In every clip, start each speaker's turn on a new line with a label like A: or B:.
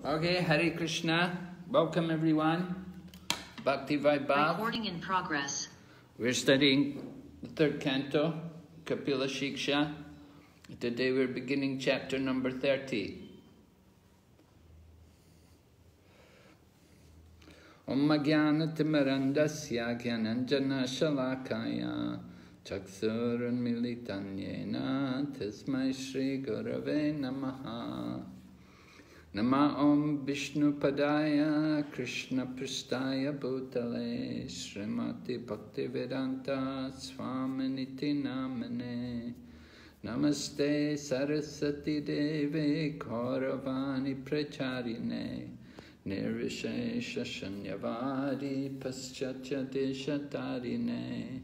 A: Okay, Hare Krishna. Welcome everyone. Bhakti Vaibhava.
B: Recording in progress.
A: We're studying the third canto, Kapila Siksha. Today we're beginning chapter number 30. Om Jnana Timirandasya Jnananjana Shalakaya Chaksurun Militanyena Tasmai Shri Gurave Namaha. Nama Om Vishnu Padaya Krishna Pristaya Bhutale Srimati Bhakti Vedanta Swaminiti Namane Namaste Saraswati Devi Kauravani Pracharine Nirvishesha Shanyavadi Paschatya Deshatarine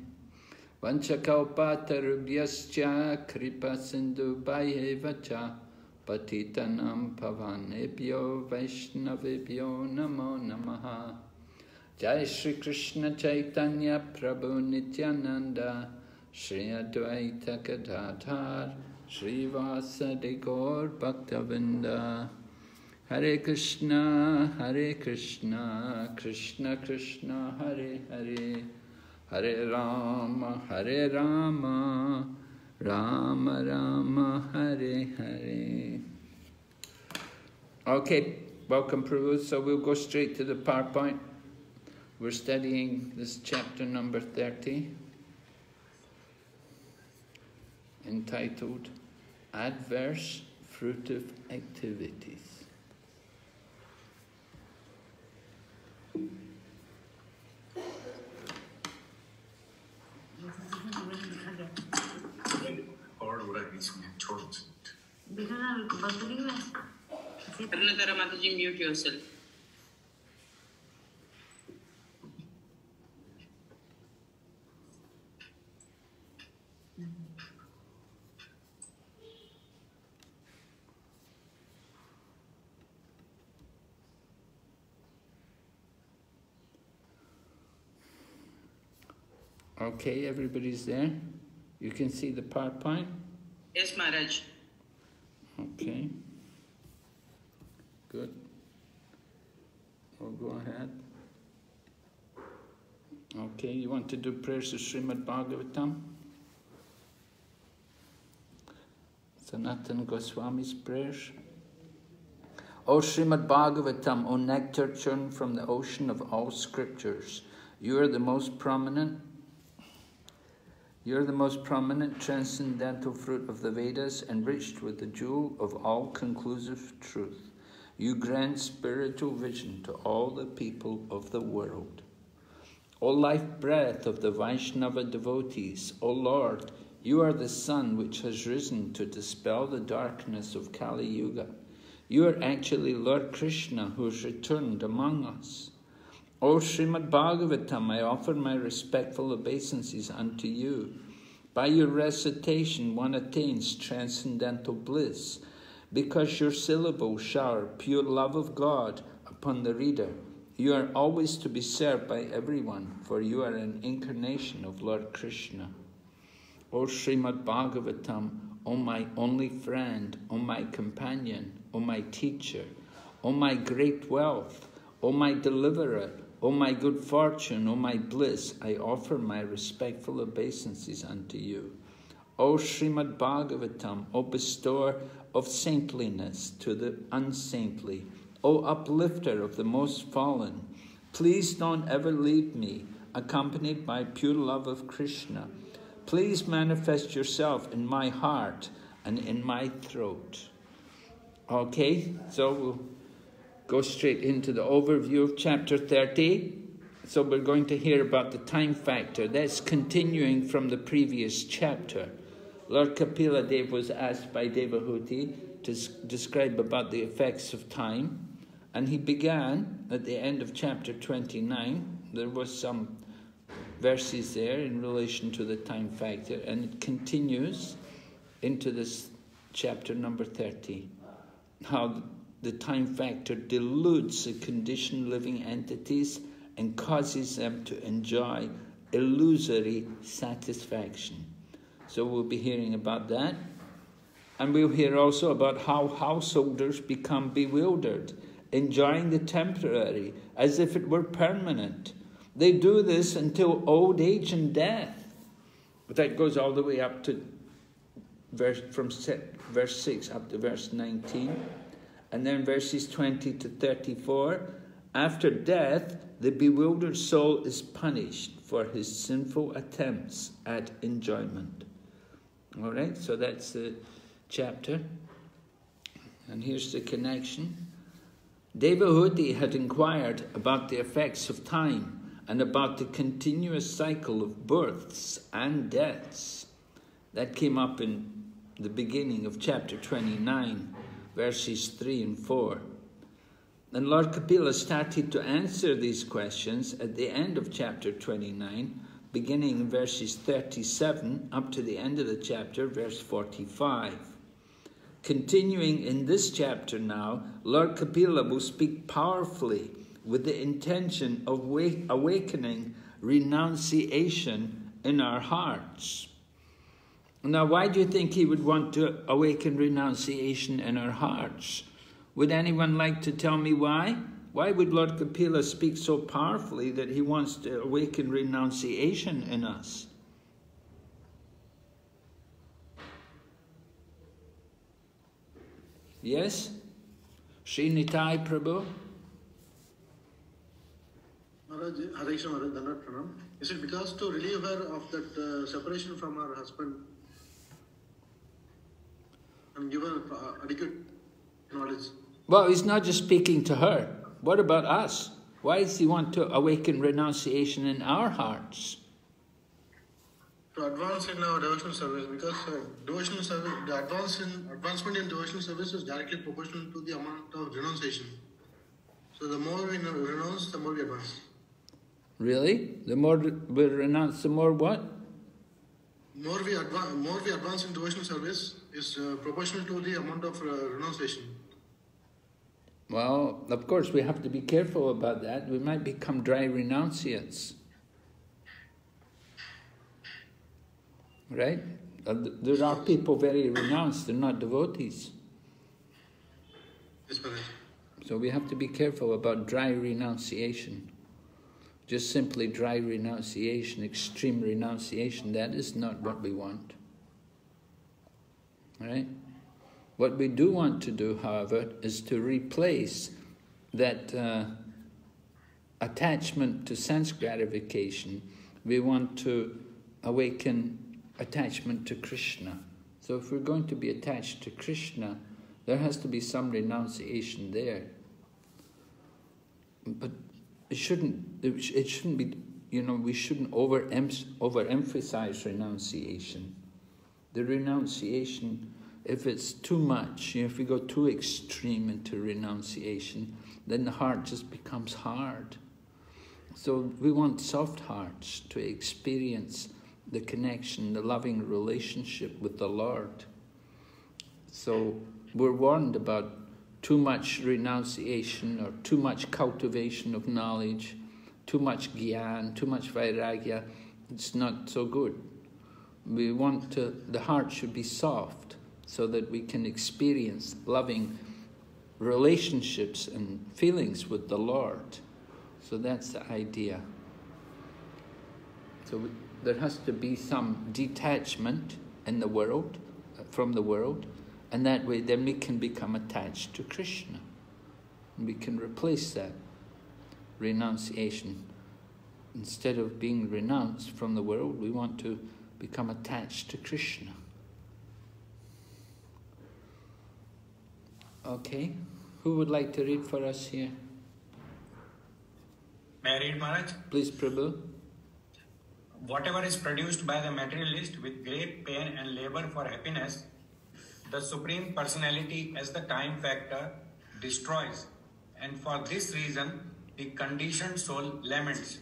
A: Vanchakalpatarubhyascha Kripa Sindhu Bhayevacha Patitanam Pavanebhyo Vaishnavebhyo Namo Namaha. Jai Shri Krishna Chaitanya Prabhu Nityananda Shri Advaita Gadadhar Shri Vasadi Gaur Bhaktavinda. Hare Krishna Krishna Krishna Hare Hare Hare Rama Rama Rama Hare Hare. Okay, welcome Prabhu. So we'll go straight to the PowerPoint. We're studying this chapter number 30, entitled Adverse Fruitive Activities.
B: Mute yourself.
A: Okay, everybody's there? You can see the PowerPoint?
B: Yes, Maharaj.
A: Okay. Good. We'll go ahead. Okay, you want to do prayers of Srimad Bhagavatam? Sanatana Goswami's prayers. O Srimad Bhagavatam, O nectar churned from the ocean of all scriptures, you are the most prominent transcendental fruit of the Vedas, enriched with the jewel of all conclusive truth. You grant spiritual vision to all the people of the world. O life breath of the Vaishnava devotees, O Lord, you are the sun which has risen to dispel the darkness of Kali Yuga. You are actually Lord Krishna who has returned among us. O Srimad Bhagavatam, I offer my respectful obeisances unto you. By your recitation one attains transcendental bliss, because your syllables shower pure love of God upon the reader. You are always to be served by everyone, for you are an incarnation of Lord Krishna. O Srimad Bhagavatam, O my only friend, O my companion, O my teacher, O my great wealth, O my deliverer, O my good fortune, O my bliss, I offer my respectful obeisances unto you. O Srimad Bhagavatam, O bestower of saintliness to the unsaintly, O uplifter of the most fallen, please don't ever leave me, accompanied by pure love of Krishna. Please manifest yourself in my heart and in my throat. Okay, so we'll go straight into the overview of chapter 30. So we're going to hear about the time factor. That's continuing from the previous chapter. Lord Kapila Dev was asked by Devahuti to describe about the effects of time. And he began at the end of chapter 29. There was some verses there in relation to the time factor. And it continues into this chapter number 30. How the time factor deludes the conditioned living entities and causes them to enjoy illusory satisfaction. So we'll be hearing about that. And we'll hear also about how householders become bewildered enjoying the temporary as if it were permanent. They do this until old age and death. But that goes all the way up to verse 6 up to verse 19. And then verses 20 to 34. After death, the bewildered soul is punished for his sinful attempts at enjoyment. All right, so that's the chapter. And here's the connection. Devahuti had inquired about the effects of time and about the continuous cycle of births and deaths. That came up in the beginning of chapter 29, verses 3 and 4. And Lord Kapila started to answer these questions at the end of chapter 29, beginning in verses 37 up to the end of the chapter, verse 45. Continuing in this chapter now, Lord Kapila will speak powerfully with the intention of awakening renunciation in our hearts. Now, why do you think he would want to awaken renunciation in our hearts? Would anyone like to tell me why? Why would Lord Kapila speak so powerfully that he wants to awaken renunciation in us? Yes? Sri Nitai Prabhu?
C: Maharaj, Hare Krishna Maharaj, Dandavat Pranam. Is it because to relieve her of that separation from her husband and give her adequate knowledge?
A: Well, he's not just speaking to her. What about us? Why does he want to awaken renunciation in our hearts?
C: To advance in our devotional service, because devotional service, the advancement in devotional service is directly proportional to the amount of renunciation. So the more we renounce, the more we advance.
A: Really? The more we renounce, the more what?
C: More we advance in devotional service is proportional to the amount of renunciation.
A: Well, of course, we have to be careful about that. We might become dry renunciates. Right? There are people very renounced, they're not devotees.
C: Yes, Maharaj.
A: So we have to be careful about dry renunciation. Just simply dry renunciation, extreme renunciation, that is not what we want. Right? What we do want to do, however, is to replace that attachment to sense gratification. We want to awaken attachment to Krishna. So if we're going to be attached to Krishna, there has to be some renunciation there. But it shouldn't be, we shouldn't overemphasize renunciation. The renunciation, if it's too much, if we go too extreme into renunciation, then the heart just becomes hard. So we want soft hearts to experience the connection, the loving relationship with the Lord. So we're warned about too much renunciation or too much cultivation of knowledge, too much gyan, too much vairagya. It's not so good. We want the heart should be soft so that we can experience loving relationships and feelings with the Lord. So that's the idea. So there has to be some detachment in the world, from the world, and that way then we can become attached to Krishna. And we can replace that renunciation. Instead of being renounced from the world, we want to become attached to Krishna. Okay, who would like to read for us here?
D: May I read, Maharaj?
A: Please, Prabhu.
D: Whatever is produced by the materialist with great pain and labor for happiness, the Supreme Personality as the time factor destroys. And for this reason, the conditioned soul laments.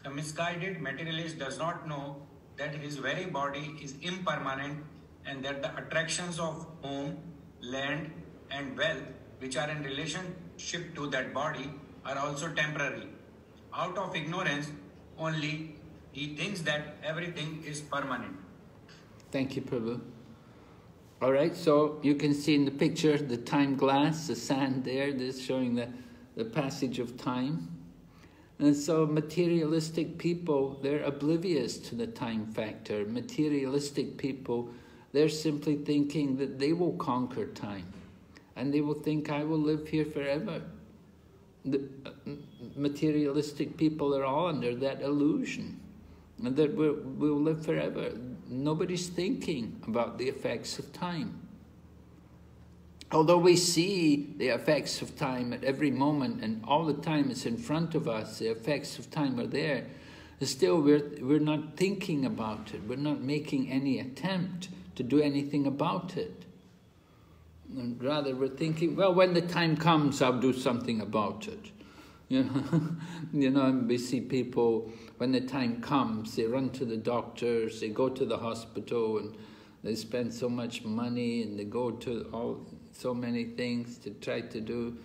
D: The misguided materialist does not know that his very body is impermanent and that the attractions of home, land, and wealth, which are in relationship to that body, are also temporary. Out of ignorance only, he thinks that everything is permanent.
A: Thank you, Prabhu. All right, so you can see in the picture the time glass, the sand there, this showing the passage of time. And so materialistic people, they're oblivious to the time factor. Materialistic people, they're simply thinking that they will conquer time. And they will think, I will live here forever. The materialistic people are all under that illusion, that we'll live forever. Nobody's thinking about the effects of time. Although we see the effects of time at every moment and all the time it's in front of us, the effects of time are there, still we're not thinking about it. We're not making any attempt to do anything about it. And rather we're thinking, well, when the time comes, I'll do something about it. And we see people, when the time comes, they run to the doctors, they go to the hospital, and they spend so much money, and they go to so many things to try to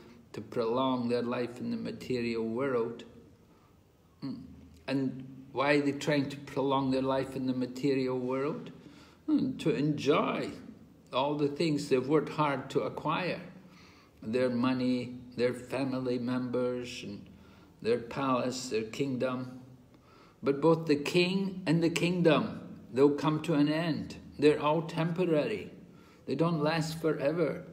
A: prolong their life in the material world. And why are they trying to prolong their life in the material world? To enjoy all the things they've worked hard to acquire. Their money, their family members, and their palace, their kingdom. But both the king and the kingdom, they'll come to an end. They're all temporary. They don't last forever.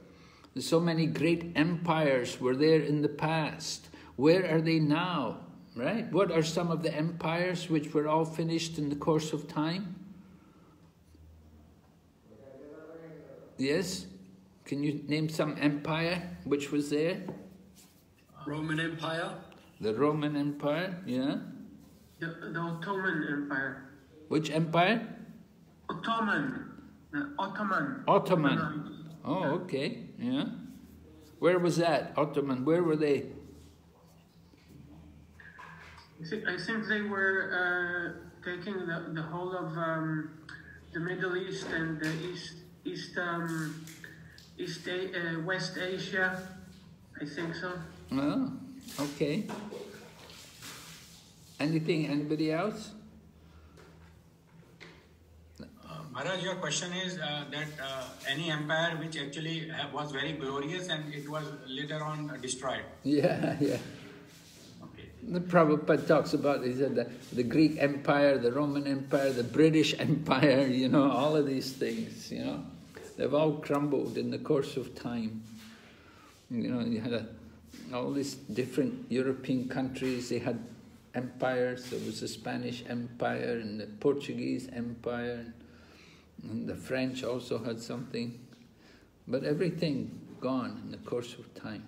A: So many great empires were there in the past. Where are they now? Right? What are some of the empires which were all finished in the course of time? Yes? Can you name some empire which was there?
E: Roman Empire.
A: The Roman Empire, yeah.
E: The Ottoman Empire.
A: Which empire?
E: Ottoman. The Ottoman.
A: Ottoman. Oh, okay, yeah. Where was that? Ottoman, where were they?
E: I think they were taking the whole of the Middle East and the West Asia. I think so.
A: Oh, okay. Anybody else?
D: Maharaj, your question is that any empire which actually was very glorious and it was later on destroyed.
A: Yeah.
D: Okay.
A: The Prabhupada talks about, he said, the Greek Empire, the Roman Empire, the British Empire, all of these things, they've all crumbled in the course of time. You had all these different European countries, they had empires. There was the Spanish Empire and the Portuguese Empire, and the French also had something. But everything gone in the course of time.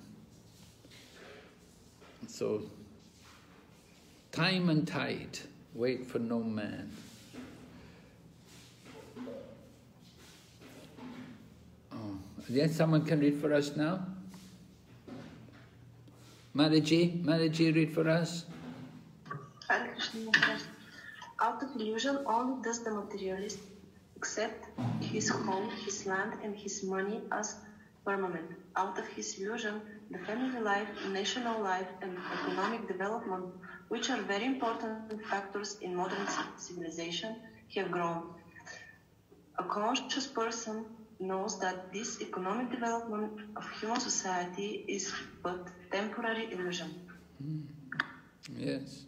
A: So, time and tide, wait for no man. Oh, yes, someone can read for us now? Maraji, read for us.
F: Out of illusion only does the materialist accept his home, his land, and his money as permanent. Out of his illusion, the family life, national life, and economic development, which are very important factors in modern civilization, have grown. A conscious person knows that this economic development of human society is but temporary illusion.
A: Yes.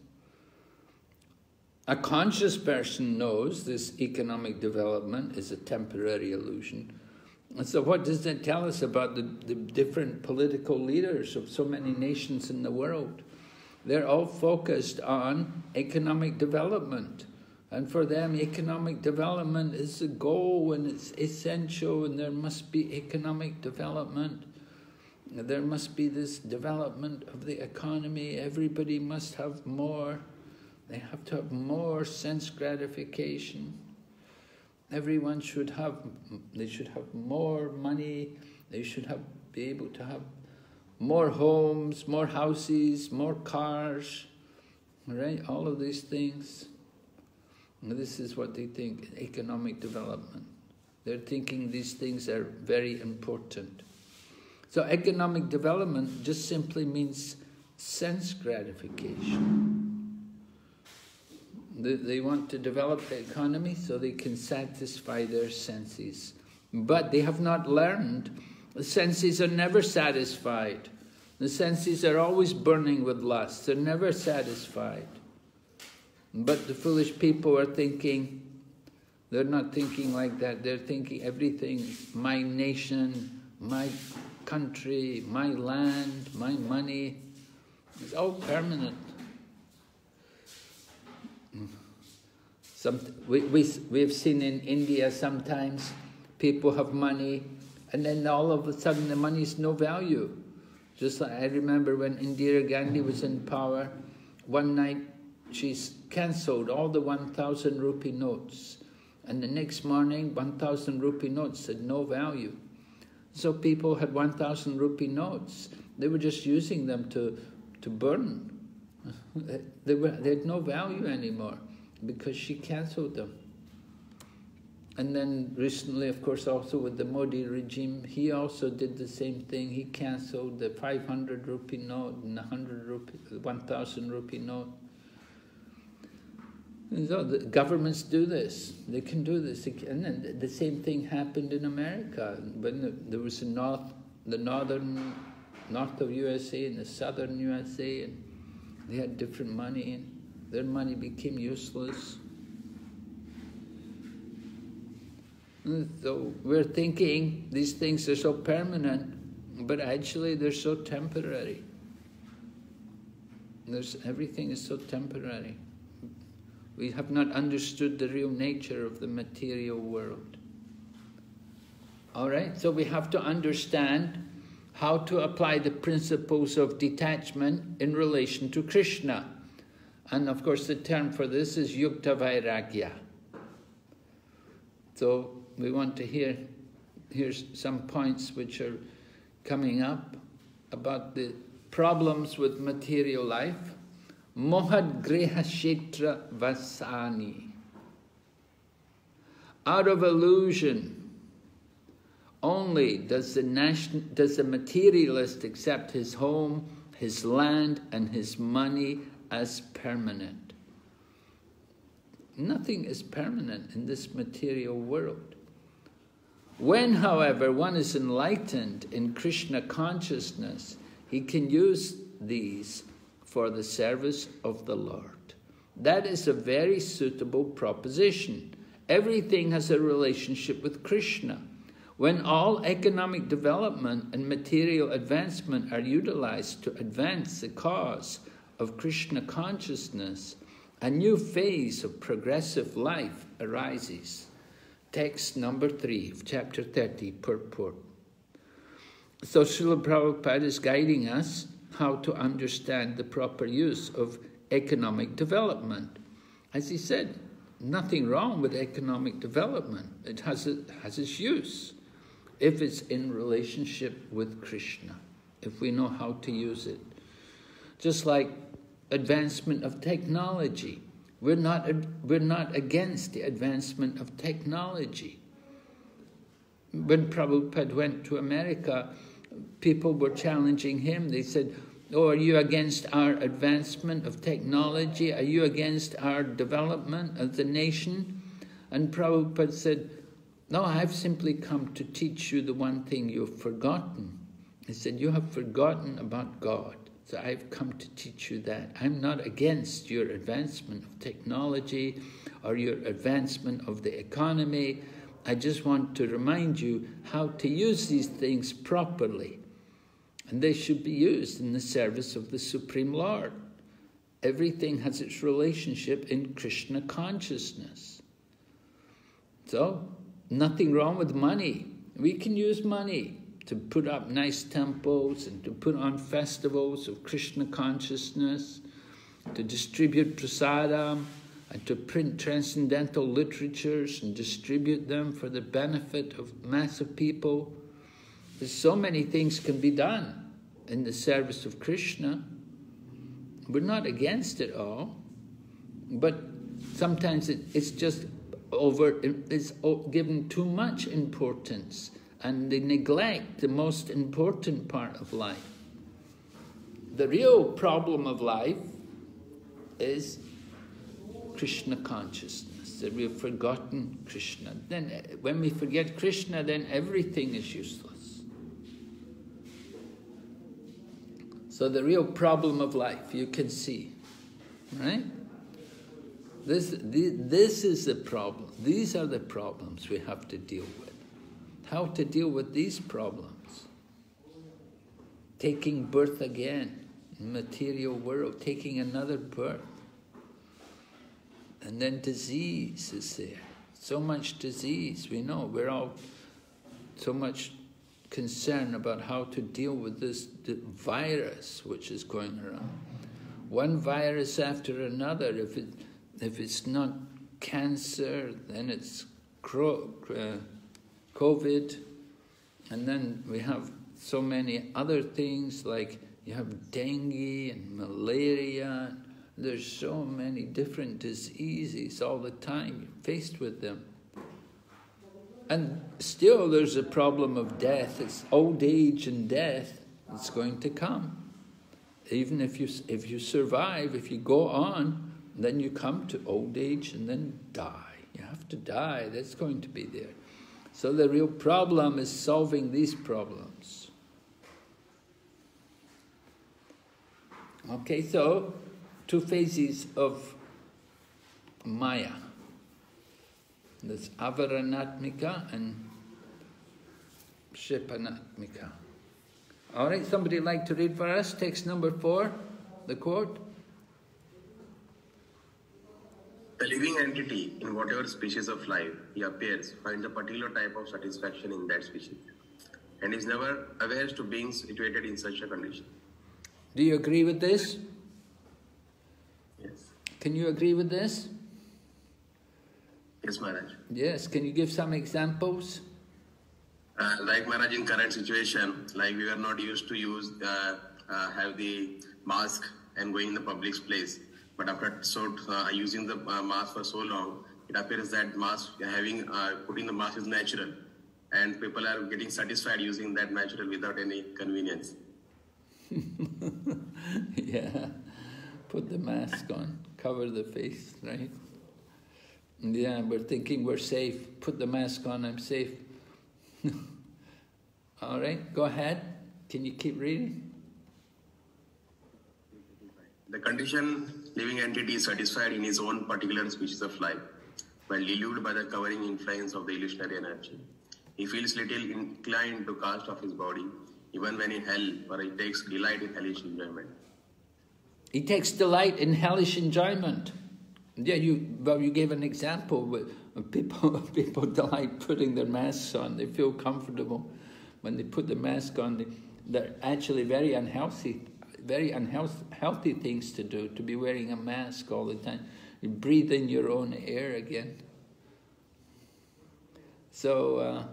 A: A conscious person knows this economic development is a temporary illusion. And so what does that tell us about the different political leaders of so many nations in the world? They're all focused on economic development. And for them, economic development is the goal and it's essential, and there must be economic development. There must be this development of the economy. Everybody must have more. They have to have more sense gratification. Everyone should have more money. They should be able to have more homes, more houses, more cars, right? All of these things. And this is what they think, economic development. They're thinking these things are very important. So economic development just simply means sense gratification. They want to develop the economy so they can satisfy their senses. but they have not learned. The senses are never satisfied. The senses are always burning with lust. They're never satisfied. But the foolish people are thinking, they're not thinking like that. They're thinking everything, my nation, my country, my land, my money, it's all permanent. We've seen in India sometimes people have money and then all of a sudden the money is no value. Just like I remember when Indira Gandhi was in power, one night she's cancelled all the 1,000 rupee notes. And the next morning, 1,000 rupee notes had no value. So people had 1,000 rupee notes. They were just using them to burn. They had no value anymore because she cancelled them. And then recently, of course, also with the Modi regime, he also did the same thing. He cancelled the 500 rupee note and 1,000 rupee note. And so the governments do this. They can do this. And then the same thing happened in America. When there was the north of USA and the southern USA, and they had different money, and their money became useless. And so we're thinking these things are so permanent, but actually they're so temporary. Everything is so temporary. We have not understood the real nature of the material world. All right, so we have to understand how to apply the principles of detachment in relation to Krishna. And of course the term for this is Yukta Vairagya. So we want to here's some points which are coming up about the problems with material life. Mohad Grihasta Vasani. Out of illusion, only does the materialist accept his home, his land, and his money as permanent. Nothing is permanent in this material world. When, however, one is enlightened in Krishna consciousness, he can use these for the service of the Lord. That is a very suitable proposition. Everything has a relationship with Krishna. When all economic development and material advancement are utilized to advance the cause of Krishna consciousness, a new phase of progressive life arises. Text number 3 of chapter 30, purport. So Srila Prabhupada is guiding us how to understand the proper use of economic development. As he said, nothing wrong with economic development. It has its use if it's in relationship with Krishna, if we know how to use it. Just like advancement of technology. We're not against the advancement of technology. When Prabhupada went to America, people were challenging him. They said, "Oh, are you against our advancement of technology? Are you against our development as a nation?" And Prabhupada said, "No, I've simply come to teach you the one thing you've forgotten." He said, "You have forgotten about God. So I've come to teach you that. I'm not against your advancement of technology or your advancement of the economy. I just want to remind you how to use these things properly. And they should be used in the service of the Supreme Lord. Everything has its relationship in Krishna consciousness. So, nothing wrong with money. We can use money to put up nice temples and to put on festivals of Krishna consciousness, to distribute prasadam, and to print transcendental literatures and distribute them for the benefit of massive people. There's so many things can be done in the service of Krishna. We're not against it all, but sometimes it's just it's given too much importance, and they neglect the most important part of life. The real problem of life is Krishna consciousness, that we have forgotten Krishna. Then when we forget Krishna, then everything is useless. So the real problem of life, you can see, right? This is the problem. These are the problems we have to deal with. How to deal with these problems? Taking birth again in the material world, taking another birth. And then disease is there. So much disease, we know. We're all so much concerned about how to deal with this virus which is going around. One virus after another. If it's not cancer, then it's COVID. And then we have so many other things, like you have dengue and malaria. There's so many different diseases all the time. You're faced with them. And still there's a problem of death. It's old age and death. It's going to come. Even if you survive, if you go on, then you come to old age and then die. You have to die. That's going to be there. So the real problem is solving these problems. Okay, so two phases of Maya. There's Avaranatmika and Kshipanatmika. All right, somebody like to read for us text number 4, the quote?
G: The living entity, in whatever species of life he appears, finds a particular type of satisfaction in that species, and is never averse to being situated in such a condition.
A: Do you agree with this?
G: Yes.
A: Can you agree with this?
G: Yes, Maharaj.
A: Yes. Can you give some examples?
G: Like Maharaj, in current situation, like we were not used to have the mask and going in the public place. But after using the mask for so long, it appears that putting the mask is natural, and people are getting satisfied using that natural without any convenience.
A: Yeah, put the mask on, cover the face, right? Yeah, we're thinking we're safe. Put the mask on, I'm safe. All right, go ahead. Can you keep reading?
G: The conditioned living entity is satisfied in his own particular species of life, while deluded by the covering influence of the illusionary energy. He feels little inclined to cast off his body, even when in hell, for he takes delight in hellish enjoyment.
A: He takes delight in hellish enjoyment. Yeah, you gave an example where people delight putting their masks on. They feel comfortable when they put the mask on. They're actually very unhealthy things to do, to be wearing a mask all the time. You breathe in your own air again. So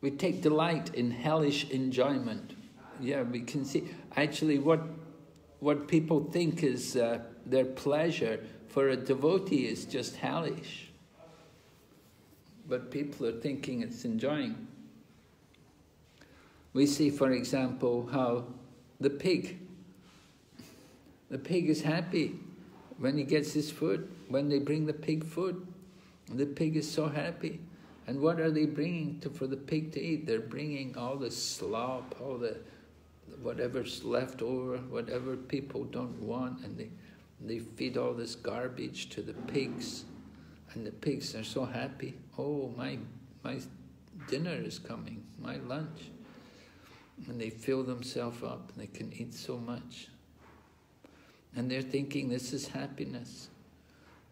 A: we take delight in hellish enjoyment. Yeah, we can see actually what people think is their pleasure for a devotee is just hellish. But people are thinking it's enjoying. We see, for example, how the pig is happy when he gets his food. When they bring the pig food, the pig is so happy. And what are they bringing for the pig to eat? They're bringing all the slop, all the whatever's left over, whatever people don't want, and they feed all this garbage to the pigs. And the pigs are so happy. Oh, my dinner is coming, my lunch. And they fill themselves up, and they can eat so much. And they're thinking this is happiness.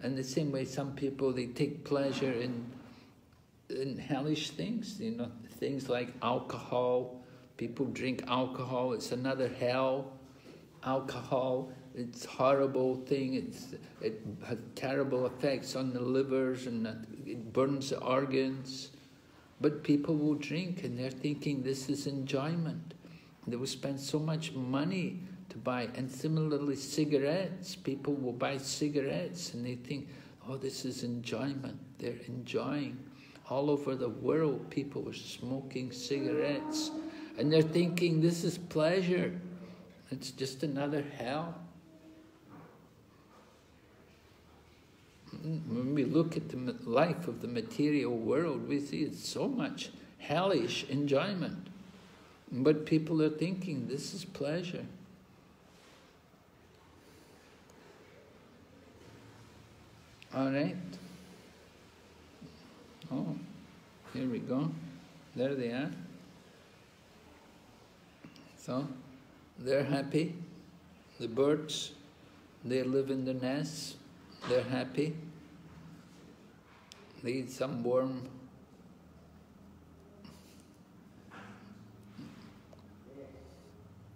A: And the same way some people, they take pleasure in hellish things, things like alcohol. People drink alcohol, it's another hell. Alcohol, it's a horrible thing, it has terrible effects on the livers, and it burns the organs. But people will drink, and they're thinking this is enjoyment. They will spend so much money to buy. And similarly, cigarettes. People will buy cigarettes, and they think, oh, this is enjoyment. They're enjoying. All over the world, people are smoking cigarettes. And they're thinking, this is pleasure. It's just another hell. When we look at the life of the material world, we see it's so much hellish enjoyment. But people are thinking this is pleasure. All right. Oh, here we go. There they are. So, they're happy. The birds, they live in the nests. They're happy. They eat some worm.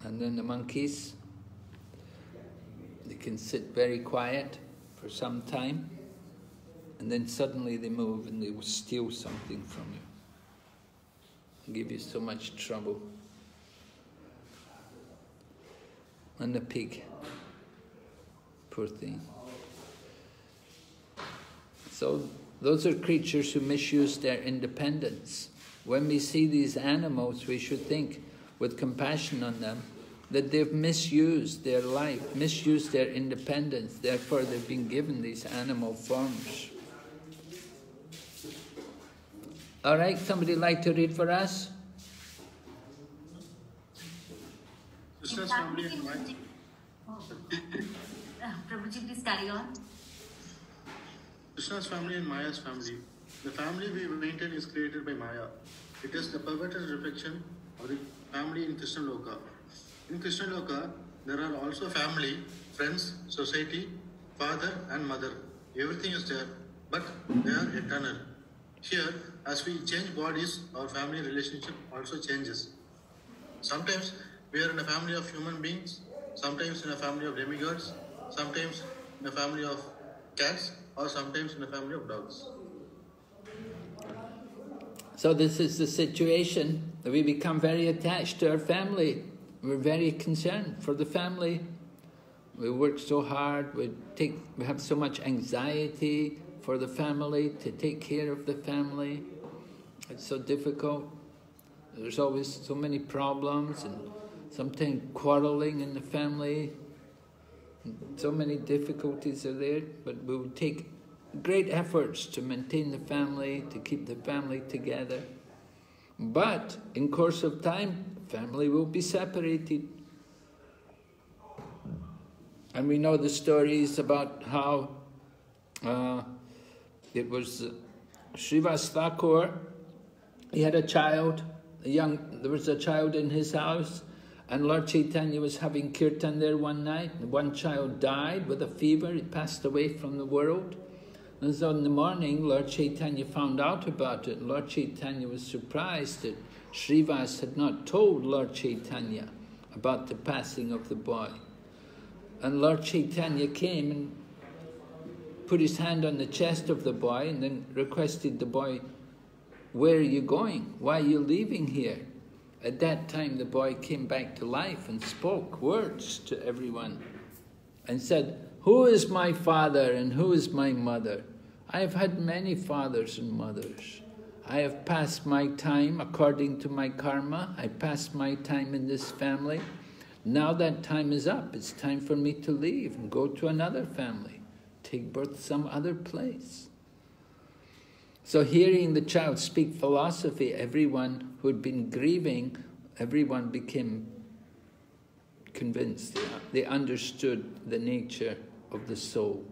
A: And then the monkeys, they can sit very quiet for some time, and then suddenly they move and they will steal something from you. Give you so much trouble. And the pig, poor thing. So those are creatures who misuse their independence. When we see these animals, we should think with compassion on them that they've misused their life, misused their independence, therefore they've been given these animal forms. All right, somebody like to read for us?
C: Krishna's family and Maya.
H: Prabhuji, please carry on.
C: Krishna's family and Maya's family. The family we maintain is created by Maya. It is the perverted reflection of the family in Krishna Loka. In Krishna Loka, there are also family, friends, society, father and mother. Everything is there, but they are eternal. Here, as we change bodies, our family relationship also changes. Sometimes we are in a family of human beings, sometimes in a family of demigods, sometimes in a family of cats, or sometimes in a family of dogs.
A: So this is the situation that we become very attached to our family. We're very concerned for the family. We work so hard, we have so much anxiety for the family, to take care of the family. It's so difficult. There's always so many problems and sometimes quarreling in the family. So many difficulties are there, but we will take great efforts to maintain the family, to keep the family together. But in course of time, family will be separated. And we know the stories about how it was Srivas Thakur. He had a child, there was a child in his house, and Lord Chaitanya was having kirtan there one night, and one child died with a fever. He passed away from the world. And so in the morning, Lord Chaitanya found out about it. Lord Chaitanya was surprised that Srivas had not told Lord Chaitanya about the passing of the boy. And Lord Chaitanya came and put his hand on the chest of the boy and then requested the boy, "Where are you going? Why are you leaving here?" At that time, the boy came back to life and spoke words to everyone and said, "Who is my father and who is my mother? I have had many fathers and mothers. I have passed my time according to my karma. I passed my time in this family. Now that time is up. It's time for me to leave and go to another family, take birth some other place." So hearing the child speak philosophy, everyone who had been grieving, everyone became convinced. They understood the nature of the soul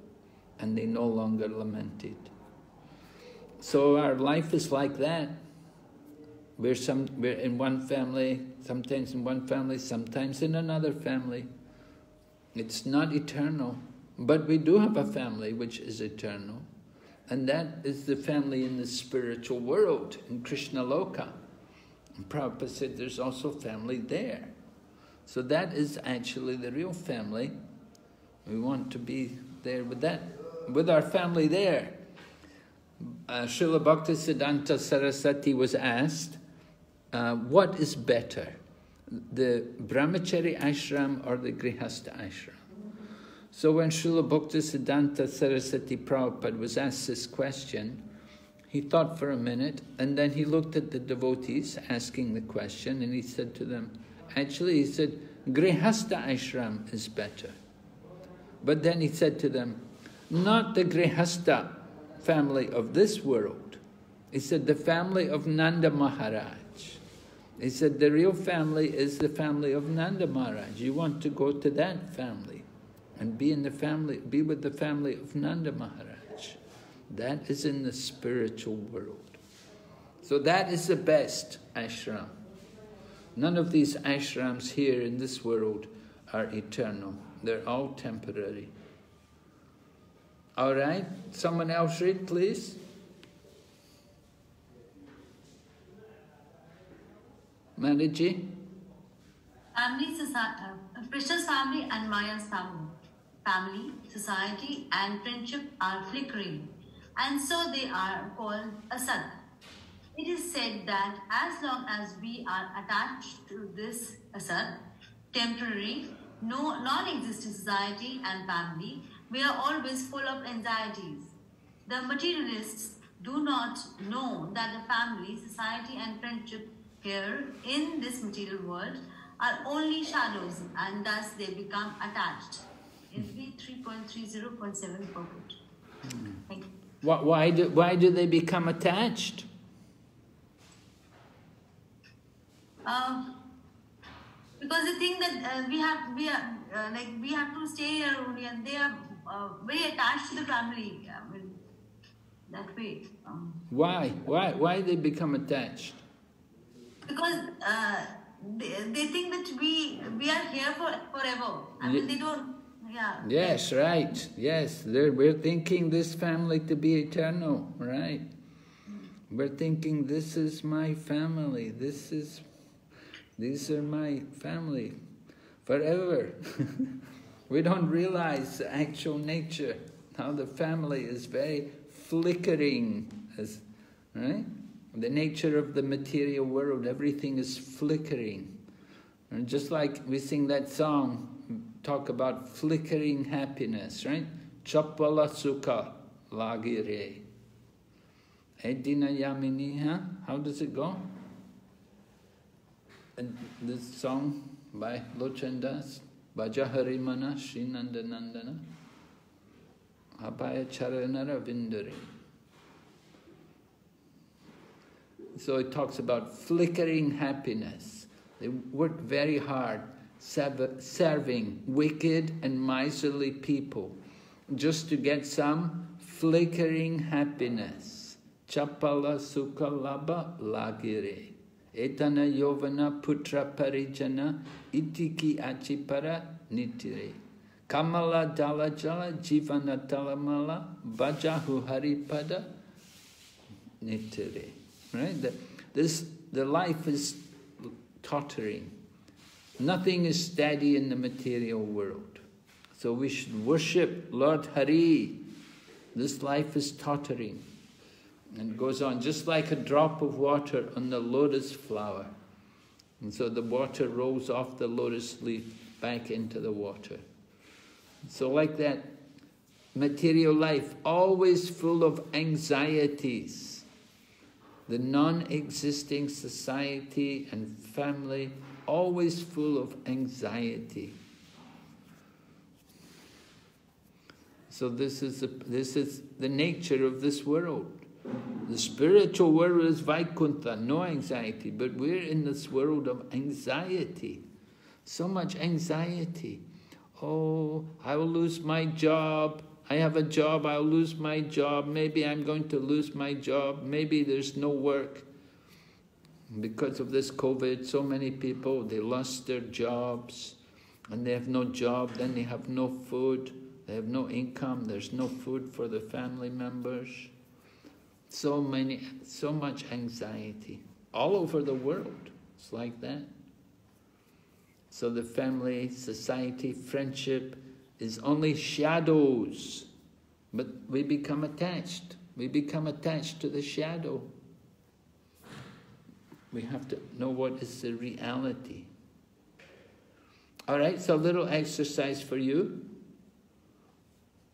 A: and they no longer lamented. So our life is like that. We're in one family, sometimes in one family, sometimes in another family. It's not eternal, but we do have a family which is eternal. And that is the family in the spiritual world, in Krishna Loka. And Prabhupada said there's also family there. So that is actually the real family. We want to be there with that, with our family there. Srila Bhaktisiddhanta Saraswati was asked, what is better, the Brahmacari ashram or the Grihasta ashram? So when Srila Bhaktisiddhanta Saraswati Prabhupada was asked this question, he thought for a minute, and then he looked at the devotees asking the question, and he said to them, actually he said, Grihasta ashram is better. But then he said to them, not the Grihasta family of this world. He said the family of Nanda Maharaj. He said the real family is the family of Nanda Maharaj. You want to go to that family and be in the family, be with the family of Nanda Maharaj. That is in the spiritual world. So that is the best ashram. None of these ashrams here in this world are eternal. They're all temporary. All right, someone else read, please. Manaji?
H: Family, society, Krishna's family and Maya's family. Family, society and friendship are flickering, and so they are called asad. It is said that as long as we are attached to this asad, temporary, non-existent society and family, we are always full of anxieties. The materialists do not know that the family, society and friendship here in this material world are only shadows, and thus they become attached. In 3.30.7 purport. Thank you.
A: Why do they become attached?
H: Because they think that we have to stay here only, and they are very attached to the family. I mean, that way.
A: Why they become attached?
H: Because they think that we are here forever. I mean, they don't. Yeah.
A: Yes, right. Yes, we're thinking this family to be eternal, right? We're thinking this is my family. These are my family forever. We don't realize the actual nature, how the family is very flickering, right? The nature of the material world, everything is flickering. And just like we sing that song, talk about flickering happiness, right? Kapila Siksha lagire. Edina yamini, how does it go? And this song by Lochandas, Bhajahari Mana Srinanda Nandana Abhaya Charanara Vindari. So it talks about flickering happiness. They work very hard serving wicked and miserly people just to get some flickering happiness. Kapila Siksha labha lagire. Etana yovana putra parijana itiki achipara nitire. Kamala dala jala jivana talamala bajahu haripada nitire. Right? The life is tottering. Nothing is steady in the material world. So we should worship Lord Hari. This life is tottering. And goes on, just like a drop of water on the lotus flower. And so the water rolls off the lotus leaf back into the water. So like that, material life, always full of anxieties. The non-existing society and family, always full of anxiety. So this is the nature of this world. The spiritual world is Vaikuntha, no anxiety, but we're in this world of anxiety. So much anxiety. Oh, I will lose my job. I have a job, I'll lose my job. Maybe I'm going to lose my job. Maybe there's no work. Because of this COVID, so many people, they lost their jobs. And they have no job, then they have no food. They have no income, there's no food for the family members. So much anxiety. All over the world, it's like that. So the family, society, friendship is only shadows. But we become attached. We become attached to the shadow. We have to know what is the reality. All right, so a little exercise for you.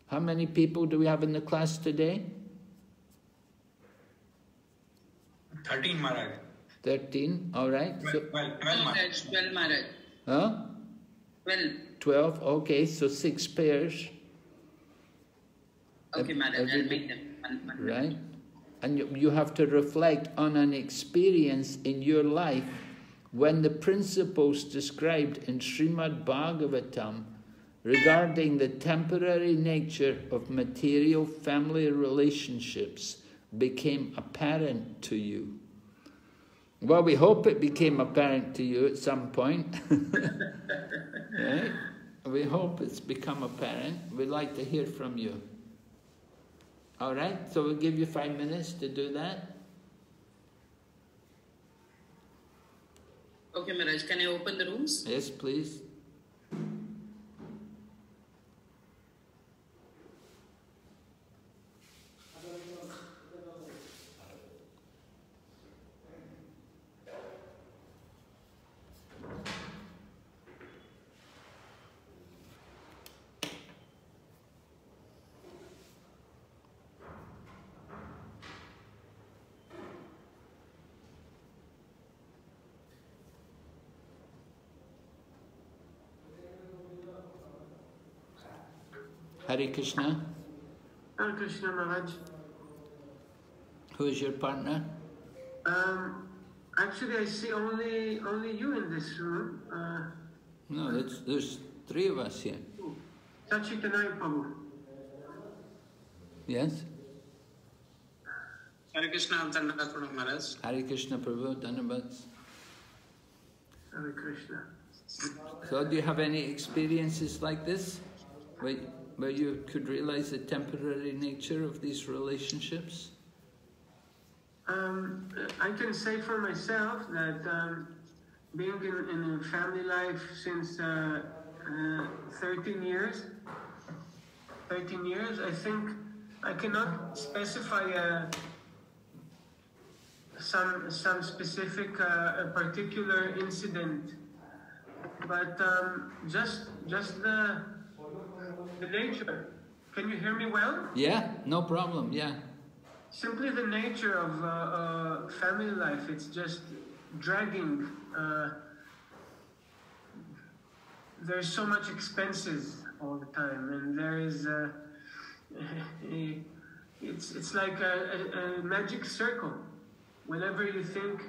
A: How many people do we have in the class today?
D: 13, Maharaj.
A: 13, all right.
D: 12,
B: 12, Maharaj.
A: Huh?
B: 12.
A: 12, okay, so 6 pairs.
B: Okay, Maharaj, I'll make them.
A: Right? And you have to reflect on an experience in your life when the principles described in Srimad Bhagavatam regarding the temporary nature of material family relationships became apparent to you. Well, we hope it became apparent to you at some point. Right? We hope it's become apparent. We'd like to hear from you. All right? So we'll give you 5 minutes to do that.
B: Okay, Maharaj, can I open the rooms?
A: Yes, please. Hare Krishna.
E: Hare Krishna, Maharaj.
A: Who is your partner?
E: Actually, I see only you in this room.
A: No, there's 3 of us here.
E: Sachitanaya Prabhu.
A: Yes?
D: Hare Krishna, Maharaj.
A: Hare Krishna Prabhu, Dhanabats.
E: Hare Krishna.
A: So do you have any experiences like this? Where you could realize the temporary nature of these relationships?
E: I can say for myself that being in a family life since 13 years, I think I cannot specify some specific particular incident, but just the nature. Can you hear me well?
A: Yeah, no problem, yeah.
E: Simply the nature of family life, it's just dragging. There's so much expenses all the time, and there is it's like a magic circle. Whenever you think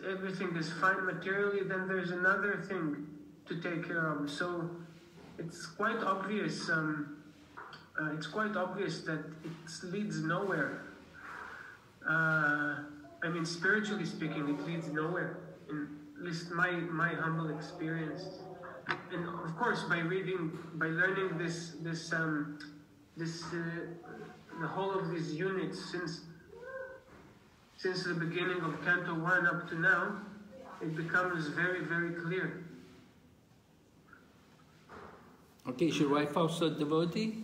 E: everything is fine materially, then there's another thing to take care of. So it's quite obvious. It's quite obvious that it leads nowhere. I mean, spiritually speaking, it leads nowhere. At least my humble experience. And of course, by learning the whole of these units since the beginning of Canto 1 up to now, it becomes very, very clear.
A: Okay, is your wife also a devotee?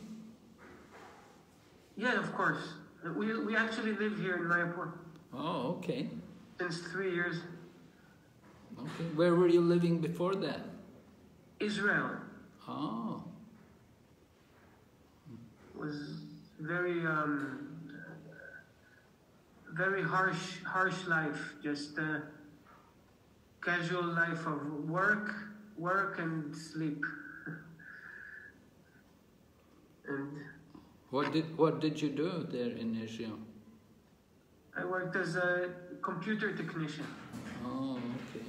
E: Yeah, of course. We actually live here in Mayapur.
A: Oh, okay.
E: Since 3 years.
A: Okay. Where were you living before that?
E: Israel.
A: Oh.
E: Was very very harsh life. Just a casual life of work and sleep. And
A: what did you do there in Israel?
E: I worked as a computer technician.
A: Oh, okay.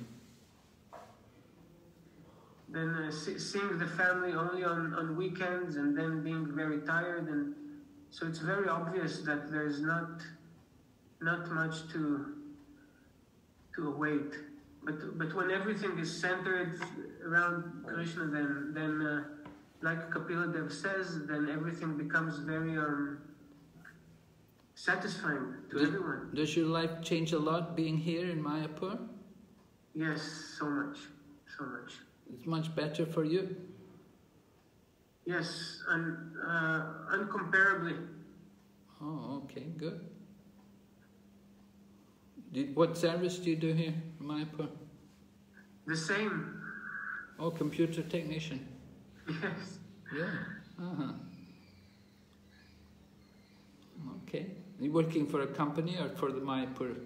E: Then seeing the family only on weekends, and then being very tired, and so it's very obvious that there's not much to await. But when everything is centered around Krishna, then like Kapila Dev says, then everything becomes very satisfying to everyone.
A: Does your life change a lot being here in Mayapur?
E: Yes, so much.
A: It's much better for you?
E: Yes, uncomparably.
A: Oh, okay, good. What service do you do here in Mayapur?
E: The same.
A: Oh, computer technician.
E: Yes.
A: Yeah. Uh-huh. Okay. Are you working for a company or for the Mayapur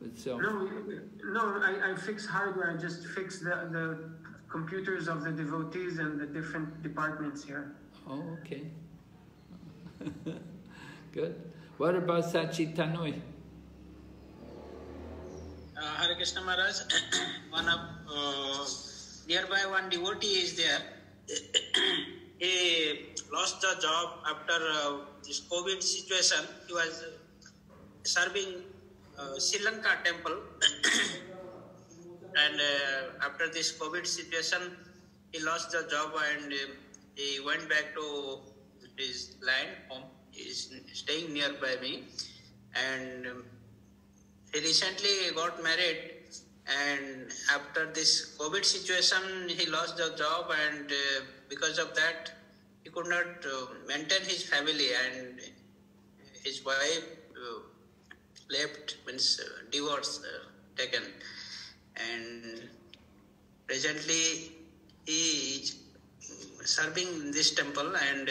A: itself?
E: No, I fix hardware. I just fix the computers of the devotees and the different departments here.
A: Oh, okay. Good. What about Sachitanoi?
I: Hare Krishna Maharaj, one of nearby one devotee is there. He lost the job after this COVID situation. He was serving Sri Lanka temple, and after this COVID situation, he lost the job and he went back to his land home. He is staying nearby me, and he recently got married, and after this COVID situation, he lost the job, and because of that, he could not maintain his family, and his wife left, means divorce taken, and presently he is serving in this temple, and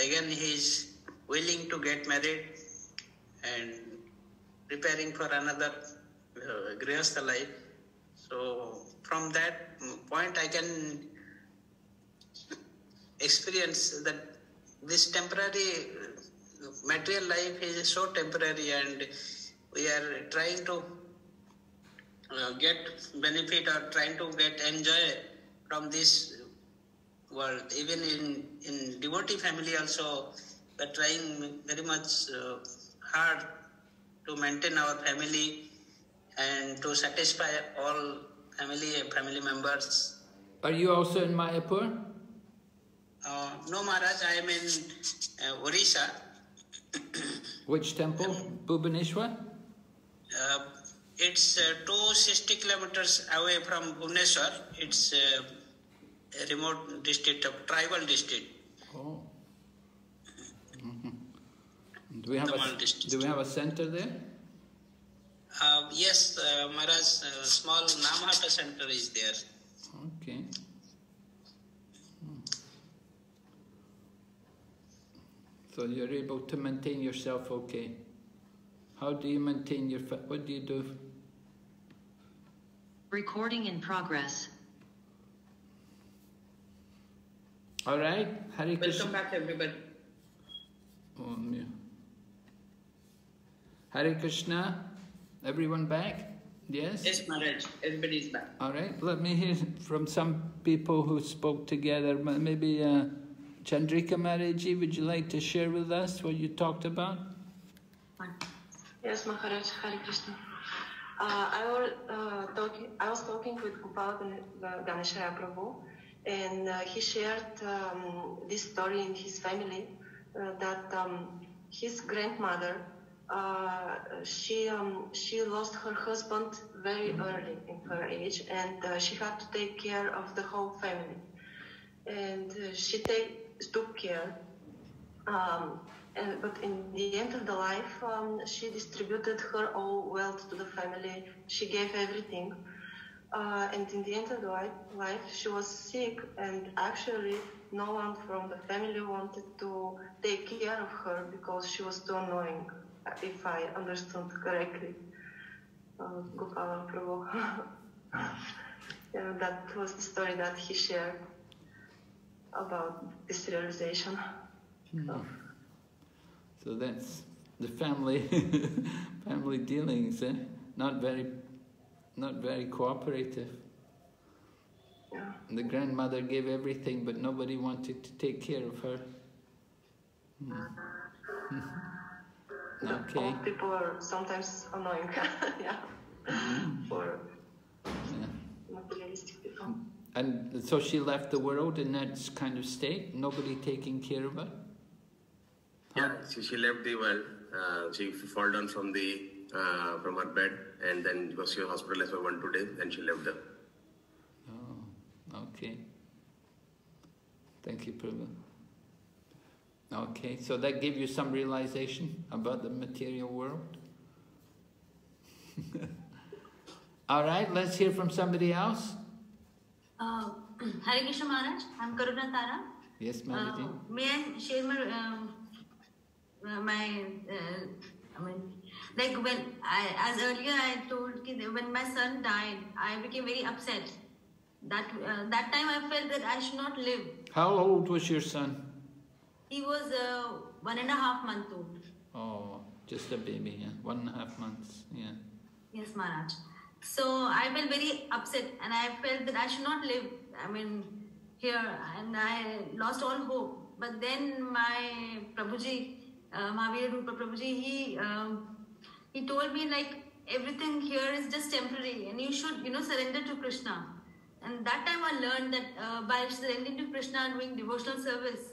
I: again he is willing to get married and preparing for another Grihasta life. So from that point I can experience that this temporary material life is so temporary, and we are trying to get benefit or trying to get enjoy from this world. Even in devotee family also, we are trying very much hard to maintain our family and to satisfy all family members.
A: Are you also in Mayapur?
I: No, Maharaj, I am in Orissa.
A: Which temple? Bhubaneswar?
I: It's 260 kilometers away from Bhubaneswar. It's a remote district, of tribal district.
A: Oh. Do we have a center there?
I: Yes, Maharaj, small Namhata center is there.
A: Okay. So you're able to maintain yourself okay. How do you maintain your... What do you do?
J: Recording in progress.
A: All right, Hare Krishna.
B: Welcome back, everybody.
A: Oh, yeah. Hare Krishna. Everyone back? Yes?
B: Yes, Maharaj. Everybody is back.
A: All right, let me hear from some people who spoke together. Maybe Chandrika Maharaji, would you like to share with us what you talked about?
F: Yes, Maharaj, Hare Krishna. I was talking with Kapila Siksha Prabhu, and he shared this story in his family that his grandmother, she lost her husband very early in her age, and she had to take care of the whole family. And she took care. But in the end of the life, she distributed her all wealth to the family. She gave everything. And in the end of the life, she was sick, and actually no one from the family wanted to take care of her because she was too annoying, if I understood correctly. Gopala Prabhu. Yeah, that was the story that he shared about this realization.
A: So that's the family family dealings, eh? Not very cooperative.
F: Yeah.
A: The grandmother gave everything, but nobody wanted to take care of her. Okay.
F: Old people are sometimes annoying. Yeah. For materialistic people.
A: And so she left the world in that kind of state, nobody taking care of her?
G: Yeah, she left the world. She fell down from her bed, and then because she was hospitalized for 1-2 days, then she left the.
A: Oh, okay. Thank you, Prabhu. Okay, so that gave you some realization about the material world? All right, let's hear from somebody else.
H: Hare Krishna Maharaj, I'm Karuna Tara.
A: Yes, Mataji.
H: May I share as earlier I told when my son died, I became very upset. That time I felt that I should not live.
A: How old was your son?
H: He was 1.5 months old.
A: Oh, just a baby, yeah. 1.5 months, yeah.
H: Yes, Maharaj. So I felt very upset and I felt that I should not live, here, and I lost all hope. But then my Prabhuji, Mahavira Rupa Prabhuji, he told me like everything here is just temporary and you should, surrender to Krishna. And that time I learned that by surrendering to Krishna and doing devotional service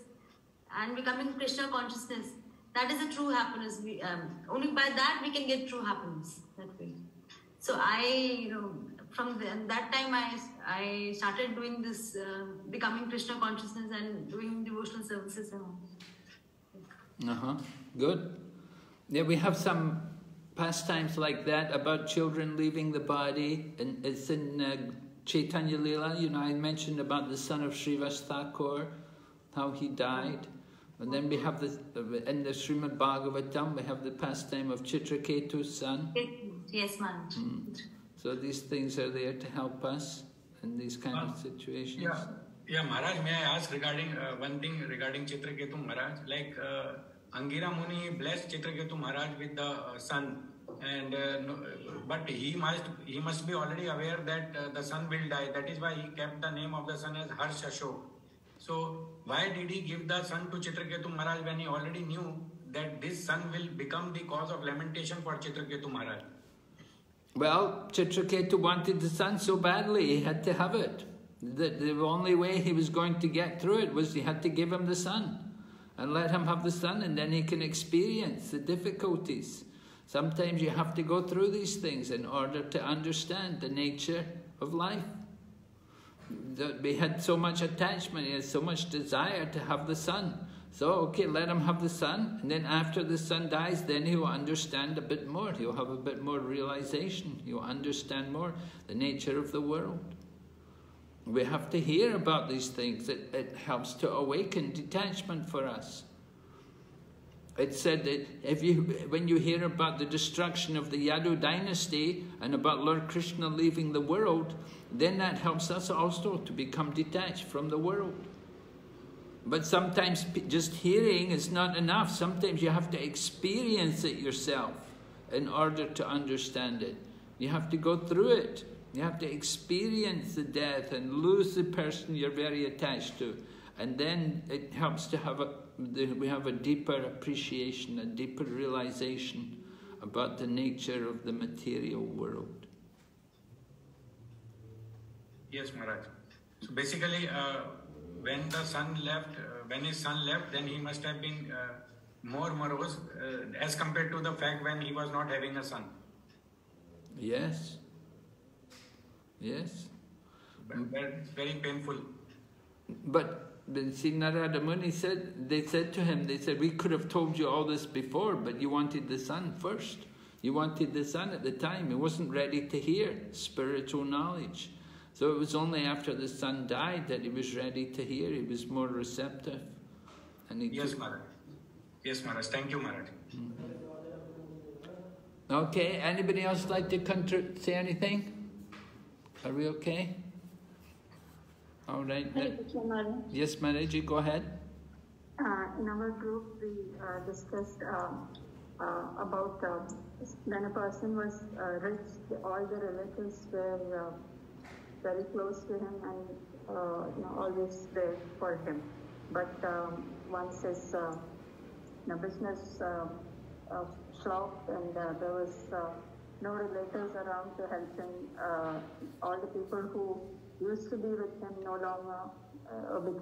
H: and becoming Krishna consciousness, that is the true happiness. Only by that we can get true happiness that way. So I, from that time I started doing this, becoming Krishna consciousness and doing devotional services and all.
A: Good. Yeah, we have some pastimes like that about children leaving the body, and it's in Chaitanya Lila. I mentioned about the son of Srivas Thakur, how he died. And then we have in the Srimad Bhagavatam, we have the pastime of Chitraketu's son.
H: Yes, Maharaj.
A: So these things are there to help us in these kind of situations.
D: Yeah, Maharaj, may I ask regarding one thing regarding Chitraketu Maharaj? Like Angira Muni blessed Chitraketu Maharaj with the son, and but he must be already aware that the son will die. That is why he kept the name of the son as Harsh Ashok. So why did he give the son to Chitraketu Maharaj when he already knew that this son will become the cause of lamentation for Chitraketu Maharaj?
A: Well, Chitraketu wanted the son so badly, he had to have it. The only way he was going to get through it was he had to give him the son and let him have the son, and then he can experience the difficulties. Sometimes you have to go through these things in order to understand the nature of life. We had so much attachment, he had so much desire to have the son. So, okay, let him have the son, and then after the son dies, then he will understand a bit more. He'll have a bit more realization. He'll understand more the nature of the world. We have to hear about these things. It helps to awaken detachment for us. It said that when you hear about the destruction of the Yadu dynasty and about Lord Krishna leaving the world, then that helps us also to become detached from the world. But sometimes just hearing is not enough. Sometimes you have to experience it yourself in order to understand it. You have to go through it. You have to experience the death and lose the person you're very attached to. And then it helps to have we have a deeper appreciation, a deeper realization about the nature of the material world.
D: Yes, Maharaj. So basically, when his son left, then he must have been more morose as compared to the fact when he was not having a son.
A: Yes. Yes.
D: But it's very painful.
A: But see, Narada Muni they said to him, we could have told you all this before, but you wanted the son first. You wanted the son at the time. He wasn't ready to hear spiritual knowledge. So it was only after the son died that he was ready to hear. He was more receptive. And
D: yes, Maharaj. Yes, Maharaj. Thank you, Maharaj.
A: Okay, anybody else like to say anything? Are we okay? All right. Yes, Maharaji, go ahead.
K: In our group, we discussed about when a person was rich, all the relatives were very close to him and always there for him. But once his business flopped and there was no relatives around to help him, all the people who used to be with him no longer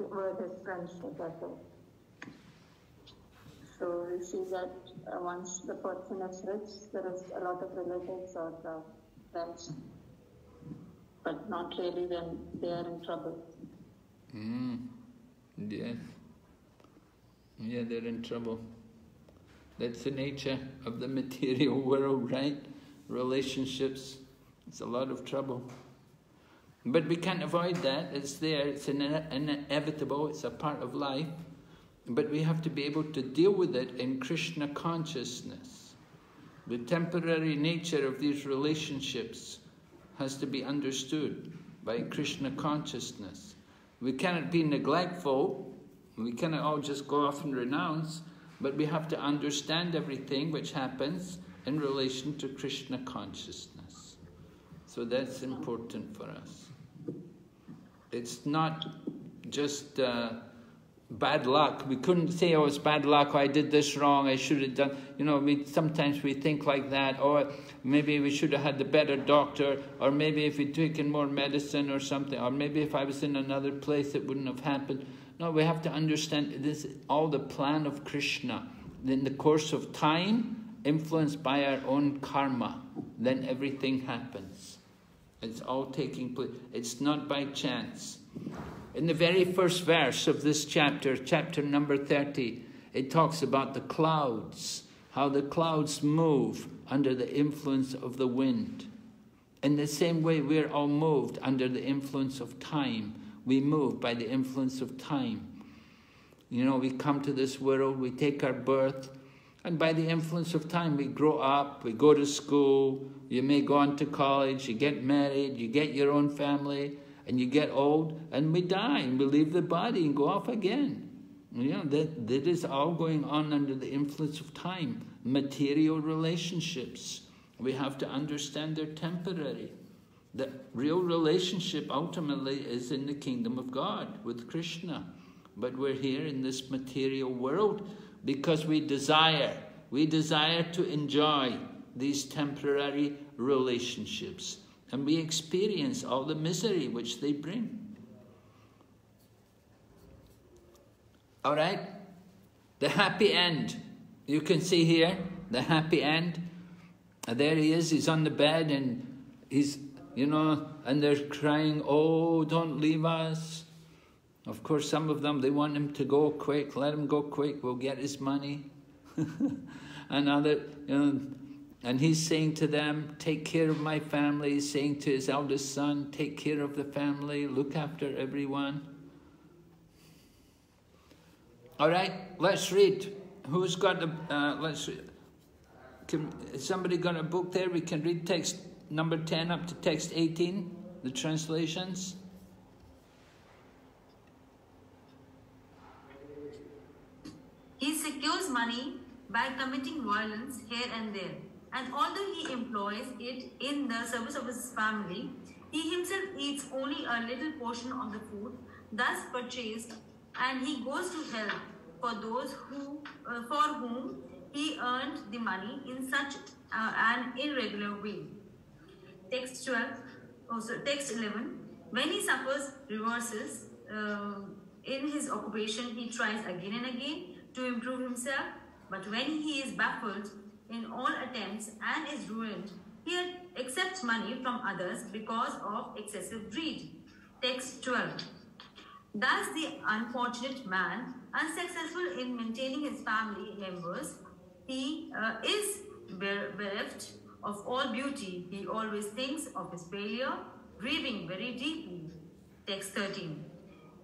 K: were his friends at that time. So we see that once the person is rich, there is a lot of relatives or friends, but not really when they are in trouble.
A: Yes. Yeah, they're in trouble. That's the nature of the material world, right? Relationships. It's a lot of trouble. But we can't avoid that. It's there. It's inevitable. It's a part of life. But we have to be able to deal with it in Krishna consciousness. The temporary nature of these relationships has to be understood by Krishna consciousness. We cannot be neglectful. We cannot all just go off and renounce, but we have to understand everything which happens in relation to Krishna consciousness. So that's important for us. It's not just bad luck. We couldn't say, oh, it's bad luck, I did this wrong, I should have done... You know, sometimes we think like that, or maybe we should have had the better doctor, or maybe if we'd taken more medicine or something, or maybe if I was in another place it wouldn't have happened. No, we have to understand this is all the plan of Krishna. In the course of time, influenced by our own karma, then everything happens. It's all taking place. It's not by chance. In the very first verse of this chapter, chapter number 30, it talks about the clouds, how the clouds move under the influence of the wind. In the same way, we're all moved under the influence of time. We move by the influence of time. You know, we come to this world, we take our birth, and by the influence of time, we grow up, we go to school, you may go on to college, you get married, you get your own family, and you get old, and we die, and we leave the body and go off again. You know, that is all going on under the influence of time. Material relationships, we have to understand they're temporary. The real relationship ultimately is in the kingdom of God with Krishna. But we're here in this material world because we desire to enjoy these temporary relationships. And we experience all the misery which they bring. All right? The happy end. You can see here, the happy end. And there he is, he's on the bed and he's, you know, and they're crying, oh, don't leave us. Of course, some of them, they want him to go quick. Let him go quick, we'll get his money. And other, you know, and he's saying to them, take care of my family. He's saying to his eldest son, take care of the family, look after everyone. All right, let's read. Who's got the, let's read. Has somebody got a book there? We can read text number 10 up to text 18, the translations.
H: He secures money by committing violence here and there, and although he employs it in the service of his family, he himself eats only a little portion of the food thus purchased, and he goes to hell for those for whom he earned the money in such an irregular way. Text 12, also text 11. When he suffers reverses in his occupation, he tries again and again to improve himself, but when he is baffled in all attempts and is ruined, he accepts money from others because of excessive greed. Text 12. Thus the unfortunate man, unsuccessful in maintaining his family members, he is bereft of all beauty. He always thinks of his failure, grieving very deeply. Text 13.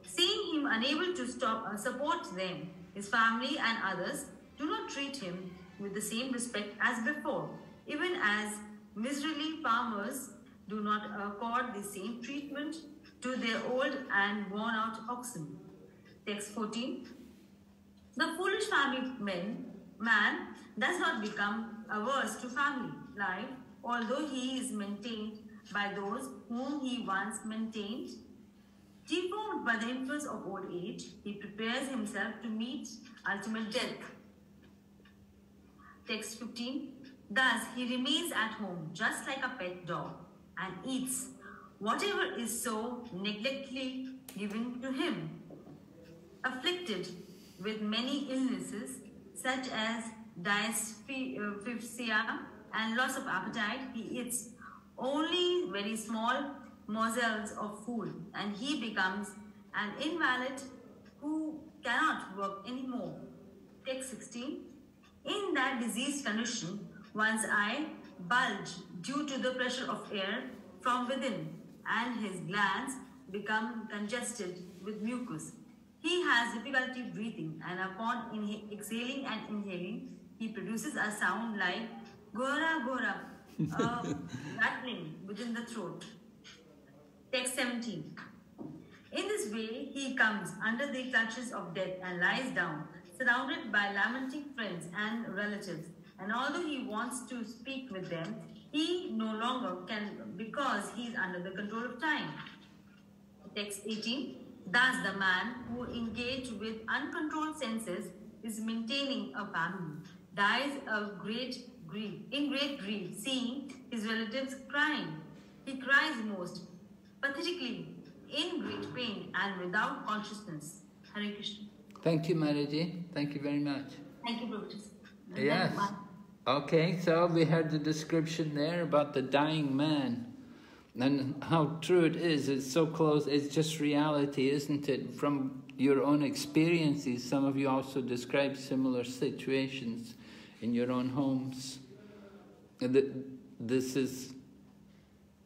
H: Seeing him unable to support them, his family and others do not treat him with the same respect as before, even as miserly farmers do not accord the same treatment to their old and worn-out oxen. Text 14. The foolish family man does not become averse to family life, although he is maintained by those whom he once maintained. Deformed by the influence of old age, he prepares himself to meet ultimate death. Text 15. Thus, he remains at home just like a pet dog and eats whatever is so neglectfully given to him. Afflicted with many illnesses such as dyspepsia and loss of appetite, he eats only very small morsels of food, and he becomes an invalid who cannot work anymore. Text 16. In that diseased condition, one's eye bulge due to the pressure of air from within, and his glands become congested with mucus. He has difficulty breathing, and upon exhaling and inhaling, he produces a sound like gora gora, rattling within the throat. Text 17. In this way, he comes under the clutches of death and lies down, surrounded by lamenting friends and relatives. And although he wants to speak with them, he no longer can because he is under the control of time. Text 18. Thus, the man who engaged with uncontrolled senses is maintaining a family, dies in great grief, seeing his relatives crying. He cries most pathetically, in great pain and without consciousness. Hare Krishna.
A: Thank you, Mataji. Thank you very much.
H: Thank you, Prabhupada.
A: Yes. Okay, so we heard the description there about the dying man. And how true it is. It's so close. It's just reality, isn't it? From your own experiences, some of you also describe similar situations in your own homes. This is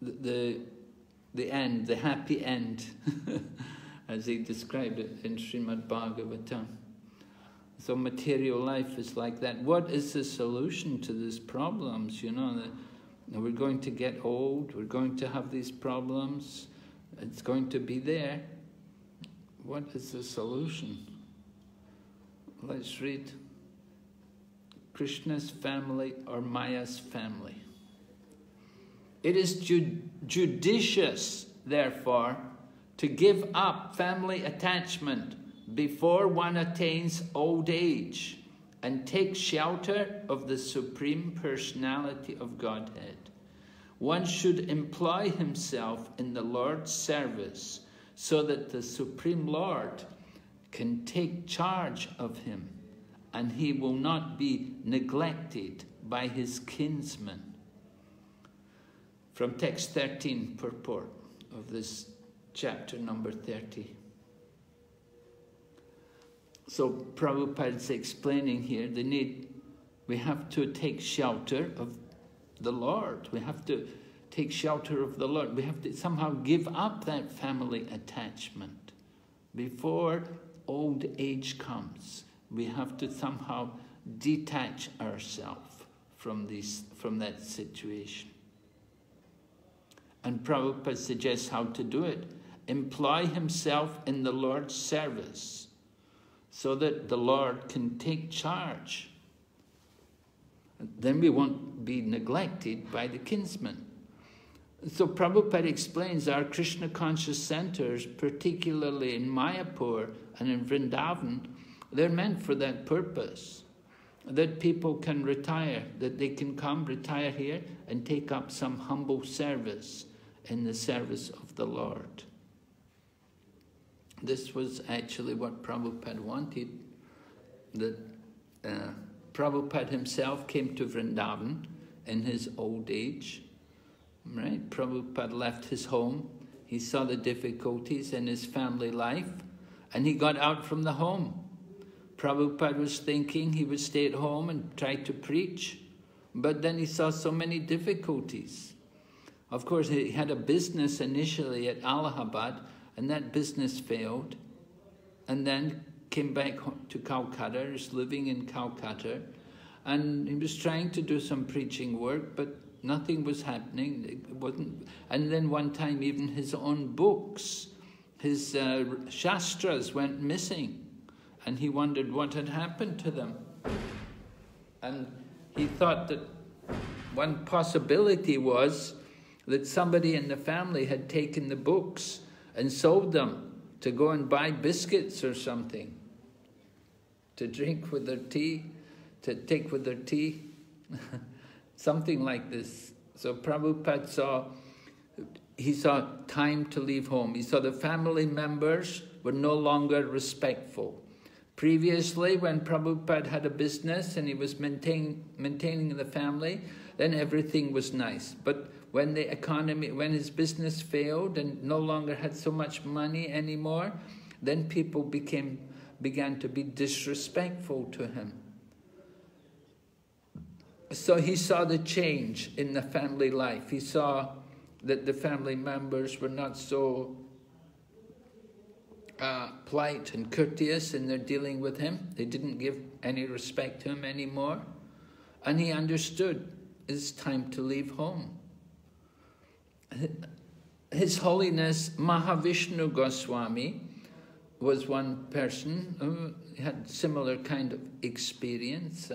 A: the end, the happy end, as he described it in Srimad Bhagavatam. So material life is like that. What is the solution to these problems? You know, we're going to get old, we're going to have these problems, it's going to be there. What is the solution? Let's read. Krishna's family or Maya's family. It is judicious, therefore, to give up family attachment before one attains old age and take shelter of the Supreme Personality of Godhead. One should employ himself in the Lord's service so that the Supreme Lord can take charge of him and he will not be neglected by his kinsmen. From text 13, purport of this chapter number 30. So Prabhupada's explaining here, we have to take shelter of the Lord. We have to take shelter of the Lord. We have to somehow give up that family attachment. Before old age comes, we have to somehow detach ourselves from that situation. And Prabhupada suggests how to do it. Employ himself in the Lord's service so that the Lord can take charge. Then we won't be neglected by the kinsmen. So Prabhupada explains our Krishna conscious centers, particularly in Mayapur and in Vrindavan, they're meant for that purpose. That people can retire, that they can come, retire here and take up some humble service in the service of the Lord. This was actually what Prabhupada wanted, that Prabhupada himself came to Vrindavan in his old age, right? Prabhupada left his home, he saw the difficulties in his family life, and he got out from the home. Prabhupada was thinking he would stay at home and try to preach, but then he saw so many difficulties. Of course, he had a business initially at Allahabad, and that business failed, and then came back to Calcutta, was living in Calcutta, and he was trying to do some preaching work, but nothing was happening. It wasn't. And then one time, even his own books, his Shastras went missing, and he wondered what had happened to them. And he thought that one possibility was that somebody in the family had taken the books and sold them to go and buy biscuits or something, to drink with their tea, to take with their tea, something like this. So Prabhupada saw time to leave home. He saw the family members were no longer respectful. Previously, when Prabhupada had a business and he was maintaining the family, then everything was nice. But when the economy, when his business failed and no longer had so much money anymore, then people began to be disrespectful to him. So he saw the change in the family life. He saw that the family members were not so polite and courteous in their dealing with him. They didn't give any respect to him anymore. And he understood it's time to leave home. His Holiness Mahavishnu Goswami was one person who had similar kind of experience.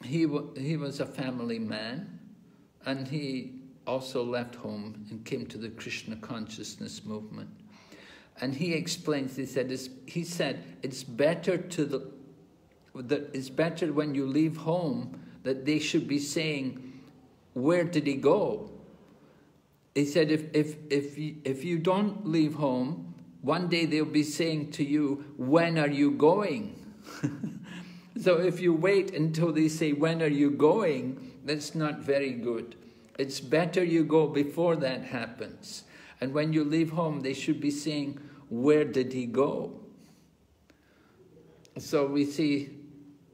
A: He was a family man, and he also left home and came to the Krishna consciousness movement. And he explains, he said it's better it's better when you leave home that they should be saying, where did he go? He said, if you don't leave home, one day they'll be saying to you, when are you going? So if you wait until they say, when are you going, that's not very good. It's better you go before that happens. And when you leave home, they should be saying, where did he go? So we see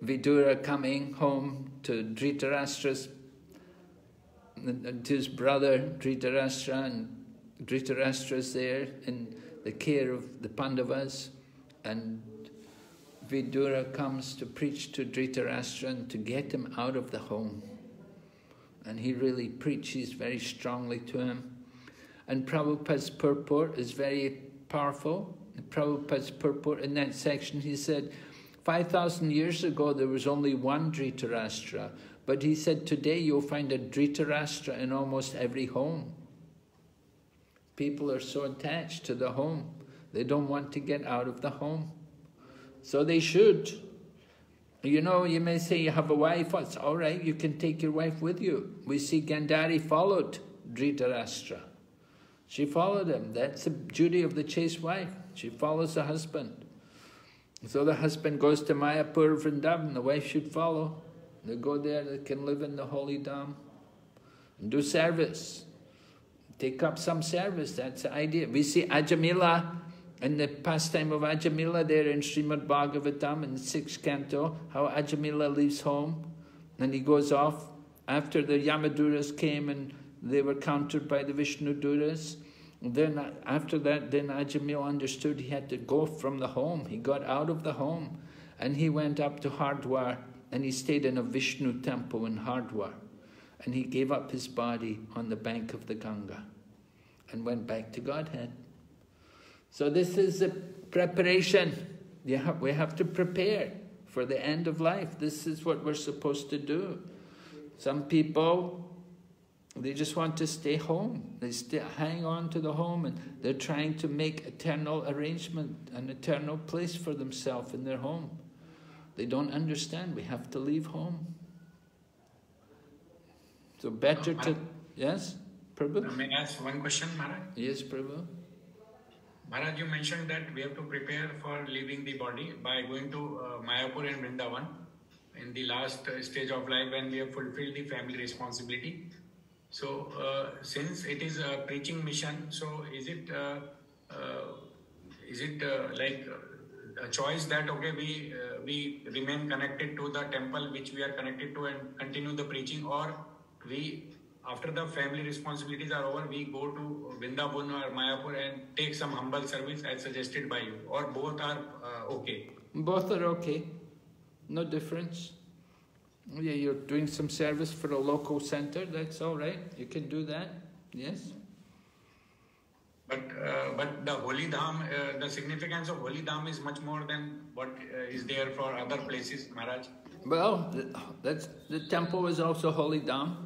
A: Vidura coming home to Dhritarashtra's, to his brother Dhritarashtra, and Dhritarashtra's there in the care of the Pandavas, and Vidura comes to preach to Dhritarashtra and to get him out of the home. And he really preaches very strongly to him. And Prabhupada's purport is very powerful. Prabhupada's purport in that section, he said, 5,000 years ago there was only one Dhritarashtra, but he said today you'll find a Dhritarashtra in almost every home. People are so attached to the home, they don't want to get out of the home. So they should. You know, you may say you have a wife, it's all right, you can take your wife with you. We see Gandhari followed Dhritarashtra. She followed him. That's the duty of the chaste wife. She follows the husband. So the husband goes to Mayapur, Vrindavan, the wife should follow. They go there, they can live in the holy dham and do service. Take up some service, that's the idea. We see Ajamila, in the pastime of Ajamila there in Srimad Bhagavatam in the 6th canto, how Ajamila leaves home and he goes off after the Yamaduras came and they were countered by the Vishnu Duras. Then after that, then Ajamila understood he had to go from the home. He got out of the home and he went up to Hardwar and he stayed in a Vishnu temple in Hardwar. And he gave up his body on the bank of the Ganga and went back to Godhead. So this is a preparation. We have to prepare for the end of life. This is what we're supposed to do. Some people, they just want to stay home. They hang on to the home and they're trying to make eternal arrangement, an eternal place for themselves in their home. They don't understand. We have to leave home. So better to... Yes, Prabhu?
D: May I ask one question, Maharaj?
A: Yes, Prabhu.
D: Maharaj, you mentioned that we have to prepare for leaving the body by going to Mayapur and Vrindavan in the last stage of life when we have fulfilled the family responsibility. So, since it is a preaching mission, so is it like a choice that okay, we remain connected to the temple which we are connected to and continue the preaching, or we, after the family responsibilities are over, we go to Vrindavan or Mayapur and take some humble service as suggested by you, or both are okay?
A: Both are okay. No difference. Yeah, you're doing some service for a local center, that's all right. You can do that, yes.
D: But the Holy Dham, the significance of Holy Dham is much more than what is there for other places, Maharaj.
A: Well, the temple is also Holy Dham.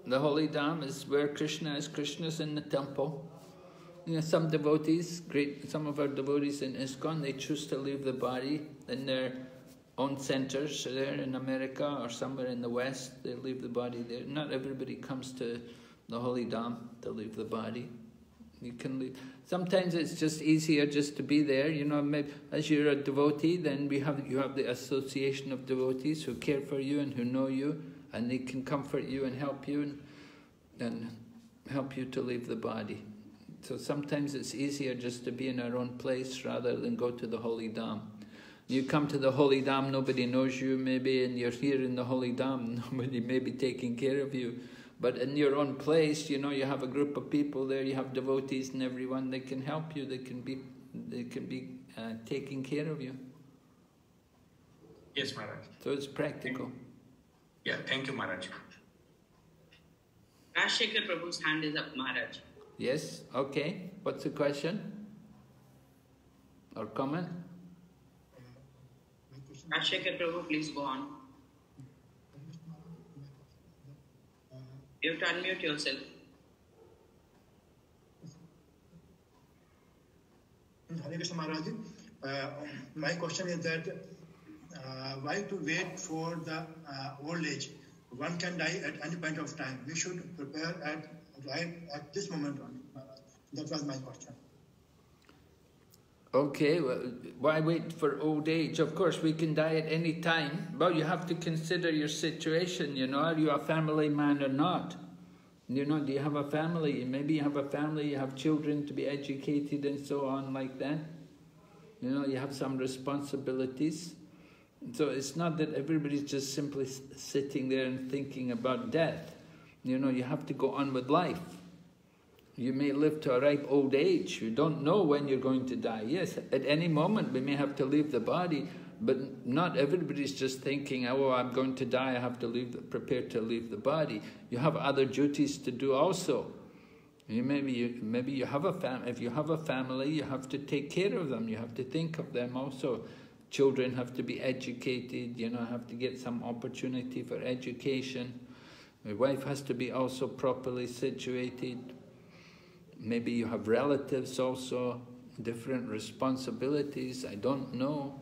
A: The Holy Dham is where Krishna is. Krishna is in the temple. You know, some devotees, some of our devotees in ISKCON, they choose to leave the body in their own centers, so there in America or somewhere in the West, they leave the body there. Not everybody comes to the Holy Dham to leave the body. You can leave. Sometimes it's just easier just to be there. You know, maybe as you're a devotee, then you have the association of devotees who care for you and who know you, and they can comfort you and help you to leave the body. So sometimes it's easier just to be in our own place rather than go to the Holy Dham. You come to the Holy Dham, nobody knows you maybe, and you're here in the Holy Dham, nobody may be taking care of you. But in your own place, you know, you have a group of people there, you have devotees and everyone, they can help you, they can be taking care of you.
D: Yes, Maharaj.
A: So it's practical.
D: Yeah, thank you, Maharaj.
B: Rajshekhar Prabhu's hand is up, Maharaj.
A: Yes, okay. What's the question? Or comment?
B: Rajshekhar Prabhu, please go on. You have to unmute yourself.
L: Hare Krishna Maharaj. My question is that why to wait for the old age? One can die at any point of time. We should prepare at this moment only. That was my question.
A: Okay, well, why wait for old age? Of course, we can die at any time, but you have to consider your situation, you know, are you a family man or not? You know, do you have a family? Maybe you have a family, you have children to be educated and so on like that. You know, you have some responsibilities. So it's not that everybody's just simply sitting there and thinking about death. You know, you have to go on with life. You may live to a ripe old age. You don't know when you're going to die. Yes, at any moment we may have to leave the body, but not everybody's just thinking, oh, I'm going to die, I have to prepare to leave the body. You have other duties to do also. Maybe you have a family. If you have a family, you have to take care of them. You have to think of them also. Children have to be educated, you know, have to get some opportunity for education. Your wife has to be also properly situated. Maybe you have relatives also, different responsibilities, I don't know.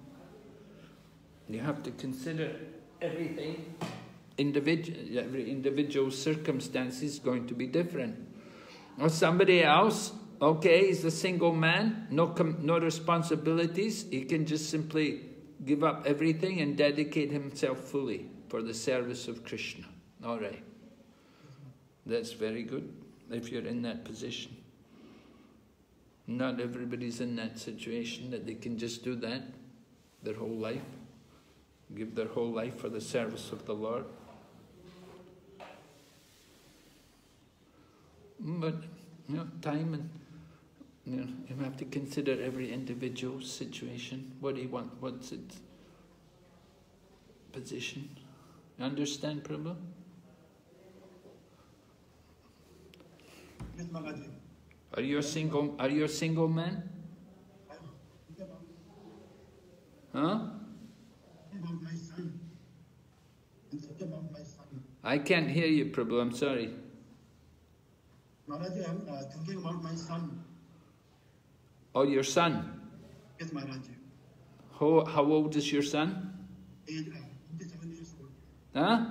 A: You have to consider everything. Every individual circumstance is going to be different. Or somebody else, okay, he's a single man, no responsibilities, he can just simply give up everything and dedicate himself fully for the service of Krishna. All right. That's very good if you're in that position. Not everybody's in that situation that they can just do that their whole life, give their whole life for the service of the Lord. But, you know, time and, you know, you have to consider every individual situation. What do you want? What's its position? Understand, Prabhu?
L: Yes, Maharaj.
A: Are you a single man? Huh?
L: About my son. About my son.
A: I can't hear you, Prabhu, I'm sorry.
L: Maharaj, I'm thinking about my son.
A: Oh, your son?
L: Yes, Maharaj.
A: How old is your son?
L: 27 years old.
A: Huh?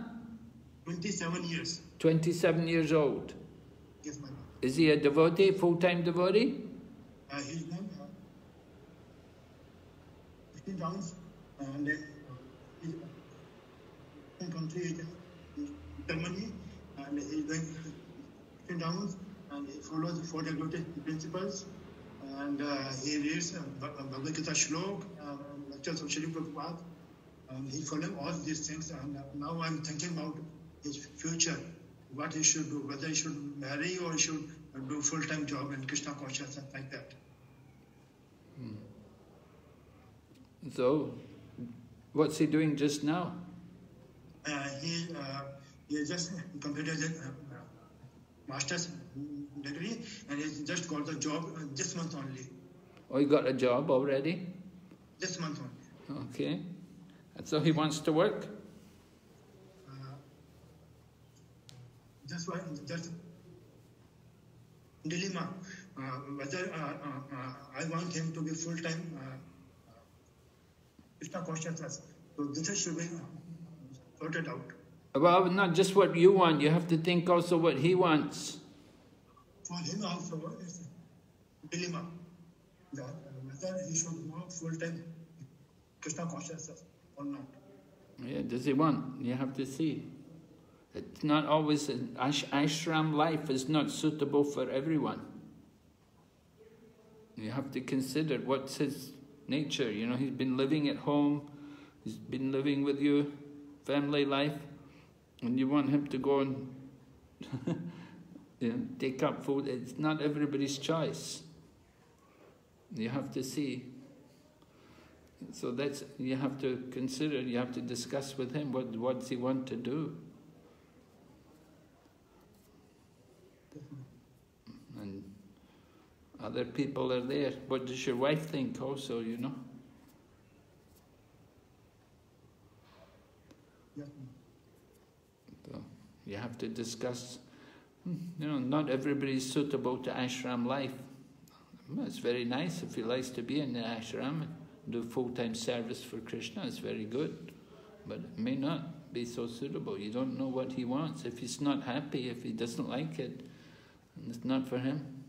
L: 27 years.
A: 27 years old.
L: Yes, Maharaj.
A: Is he a devotee, full-time devotee?
L: His name 15 rounds and he's in country in Germany and he's doing 15 rounds and he follows the 4 devoted principles and he reads Bhagavad Gita Shlok, lectures of Srila Prabhupada and he follows all these things and now I'm thinking about his future. What he should do, whether he should marry or he should do full-time job in Krishna consciousness like that.
A: So, what's he doing just now?
L: He just completed his master's degree and he just got the job this month only.
A: Oh, he got a job already?
L: This month only.
A: Okay. And so he wants to work?
L: That's why, that's dilemma. Whether I want him to be full-time Krishna consciousness. So this should be sorted out.
A: Well, not just what you want, you have to think also what he wants.
L: For him also, it's a dilemma. Whether he should work full-time Krishna consciousness or not.
A: Yeah, does he want? You have to see. It's not always, ashram life is not suitable for everyone. You have to consider what's his nature. You know, he's been living at home, he's been living with you, family life, and you want him to go and you know, take up food. It's not everybody's choice. You have to see. So that's, you have to consider, you have to discuss with him what does he want to do. Other people are there. What does your wife think also, you know?
L: Yeah.
A: So you have to discuss, you know, not everybody is suitable to ashram life. Well, it's very nice if he likes to be in the ashram and do full-time service for Krishna, it's very good. But it may not be so suitable. You don't know what he wants. If he's not happy, if he doesn't like it, it's not for him.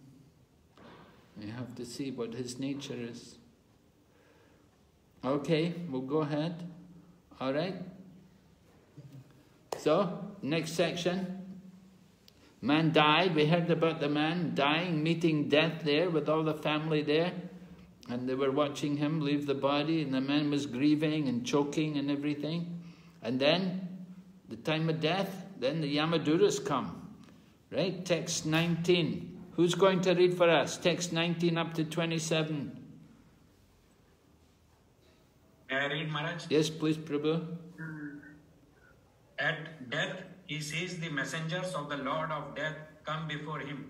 A: You have to see what his nature is. Okay, we'll go ahead. All right. So, next section. Man died. We heard about the man dying, meeting death there with all the family there. And they were watching him leave the body, and the man was grieving and choking and everything. And then, the time of death, then the Yamaduras come. Right? Text 19. Who's going to read for us? Text 19 up to 27.
D: May I read, Maharaj?
A: Yes, please, Prabhu.
D: At death, he sees the messengers of the Lord of Death come before him,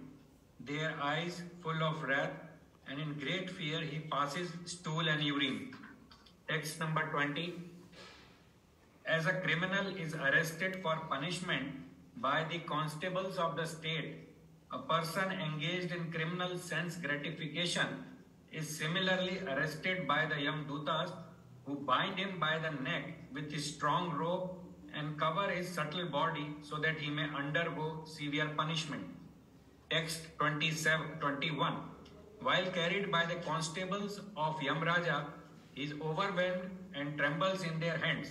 D: their eyes full of wrath, and in great fear he passes stool and urine. Text number 20. As a criminal is arrested for punishment by the constables of the state, a person engaged in criminal sense gratification is similarly arrested by the Yamdutas, who bind him by the neck with a strong rope and cover his subtle body so that he may undergo severe punishment. Text 21. While carried by the constables of Yamraja, he is overwhelmed and trembles in their hands.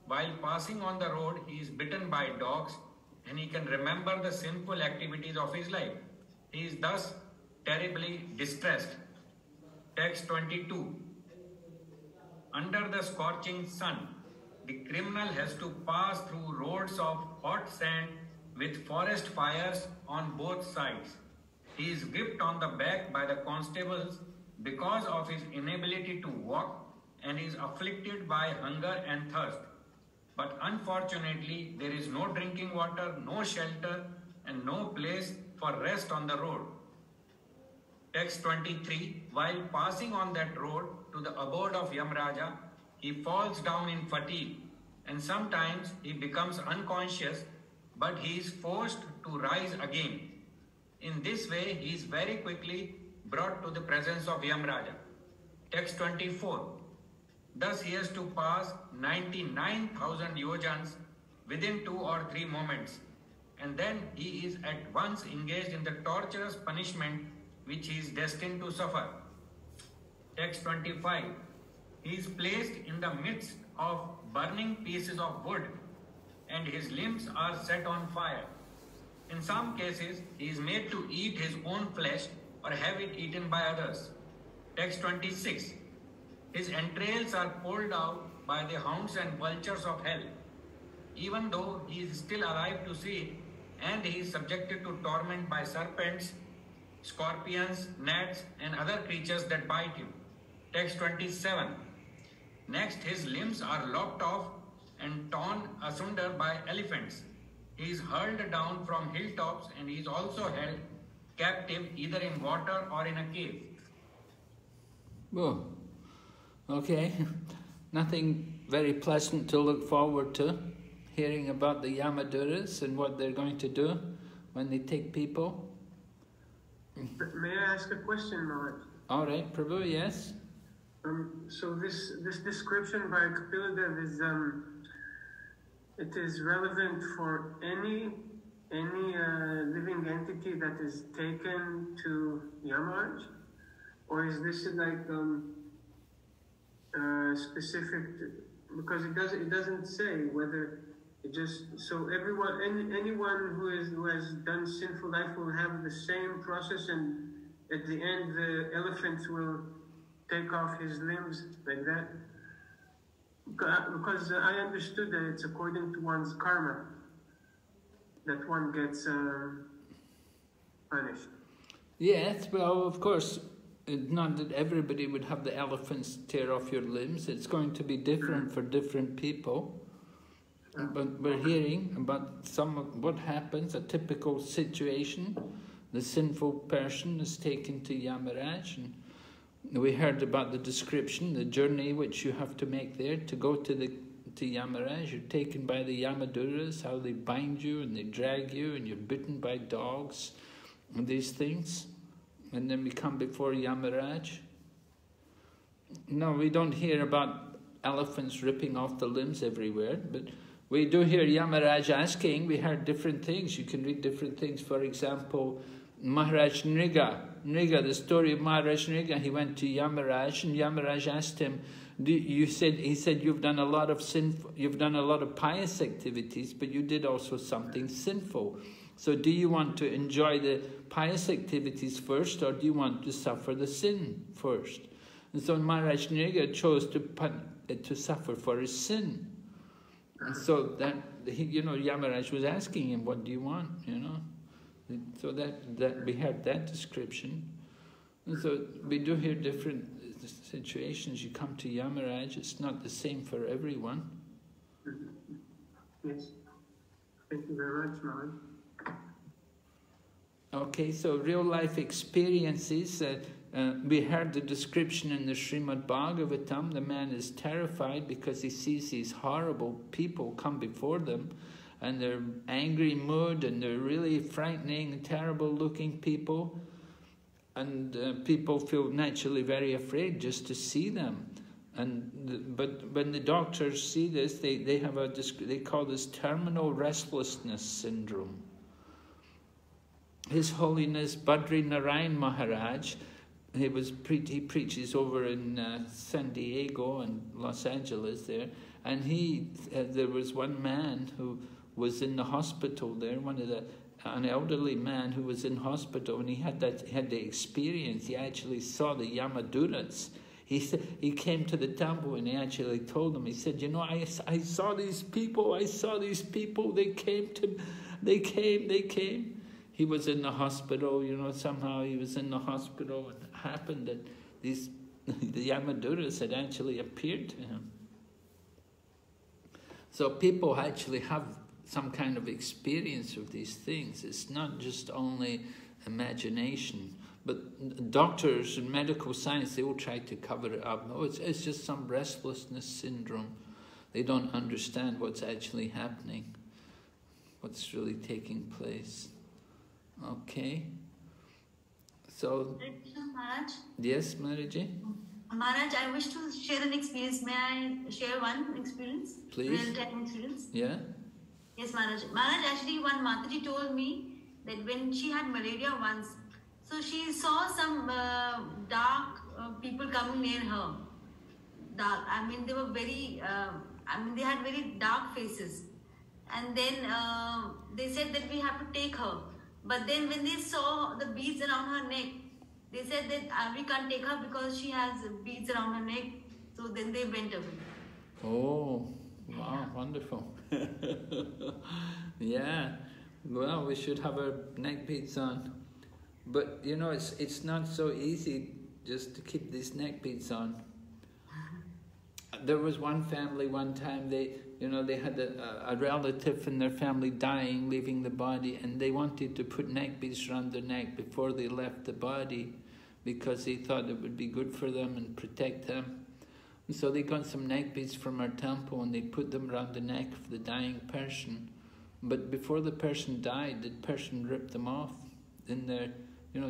D: While passing on the road, he is bitten by dogs, and he can remember the sinful activities of his life. He is thus terribly distressed. Text 22. Under the scorching sun, the criminal has to pass through roads of hot sand with forest fires on both sides. He is whipped on the back by the constables because of his inability to walk, and is afflicted by hunger and thirst. But unfortunately, there is no drinking water, no shelter, and no place for rest on the road. Text 23. While passing on that road to the abode of Yamraja, he falls down in fatigue, and sometimes he becomes unconscious, but he is forced to rise again. In this way, he is very quickly brought to the presence of Yamraja. Text 24. Thus he has to pass 99,000 yojans within 2 or 3 moments, and then he is at once engaged in the torturous punishment which he is destined to suffer. Text 25. He is placed in the midst of burning pieces of wood, and his limbs are set on fire. In some cases, he is made to eat his own flesh or have it eaten by others. Text 26. His entrails are pulled out by the hounds and vultures of hell, even though he is still alive to see it, and he is subjected to torment by serpents, scorpions, gnats, and other creatures that bite him. Text 27. Next, his limbs are lopped off and torn asunder by elephants. He is hurled down from hilltops, and he is also held captive either in water or in a cave.
A: Whoa. Okay. Nothing very pleasant to look forward to, hearing about the Yamaduras and what they're going to do when they take people.
E: May I ask a question, Maharaj?
A: All right, Prabhu, yes?
E: So this description by Kapila is it is relevant for any living entity that is taken to Yamaraj, or is this like specific? Because it doesn't say whether it just so anyone who has done sinful life will have the same process, and at the end the elephants will take off his limbs like that. Because I understood that it's according to one's karma that one gets punished.
A: Yes, well, of course, it's not that everybody would have the elephants tear off your limbs. It's going to be different for different people. But we're hearing about what happens, a typical situation. the sinful person is taken to Yamaraj, and we heard about the description, the journey which you have to make there to go to Yamaraj. You're taken by the Yamaduras, how they bind you and they drag you, and you're bitten by dogs and these things. And then we come before Yamaraj. No, we don't hear about elephants ripping off the limbs everywhere, but we do hear Yamaraj asking. We heard different things. You can read different things. For example, Maharaj Nriga, the story of Maharaj Nriga. He went to Yamaraj, and Yamaraj asked him, he said you've done a lot of pious activities, but you did also something sinful. So do you want to enjoy the pious activities first, or do you want to suffer the sin first? And so Maharaj Nriga chose to suffer for his sin. And so that, Yamaraj was asking him, what do you want, So that we heard that description. And so we do hear different situations. You come to Yamaraj, it's not the same for everyone.
E: Yes. Thank you very much, Maharaj.
A: Okay, so real life experiences. We heard the description in the Srimad Bhagavatam. The man is terrified because he sees these horrible people come before them, and they're angry mood, and they're really frightening, terrible looking people. And people feel naturally very afraid just to see them. But when the doctors see this, they call this terminal restlessness syndrome. His Holiness Badri Narayan Maharaj, he preaches over in San Diego and Los Angeles there, and there was one man who was in the hospital there, an elderly man who was in hospital, and he had the experience. He actually saw the Yamaduras. He came to the temple and he actually told them, he said, I saw these people, they came. He was in the hospital, somehow he was in the hospital, and it happened that the Yamaduras had actually appeared to him. So people actually have some kind of experience of these things. It's not just only imagination. But doctors and medical science, they will try to cover it up. No, it's just some restlessness syndrome. They don't understand what's actually happening, what's really taking place. Okay. So,
H: Maharaj?
A: Yes, Maharaji?
H: Maharaj, I wish to share an experience. May I share one experience?
A: Please.
H: Real-time experience?
A: Yeah.
H: Yes, Maharaj. Maharaj, actually, one Mataji told me that when she had malaria once, so she saw some dark people coming near her. Dark. I mean, they were very, they had very dark faces. And then they said that we have to take her. But then when they saw the beads around her neck, they said that we can't take her because she has beads around her neck. So then they went away.
A: Oh, wow, wonderful. Yeah, well, we should have our neck beads on. But, it's not so easy just to keep these neck beads on. There was one family one time, they had a relative in their family dying, leaving the body, and they wanted to put neck beads around their neck before they left the body because they thought it would be good for them and protect them. And so they got some neck beads from our temple and they put them around the neck of the dying person. But before the person died, the person ripped them off in their,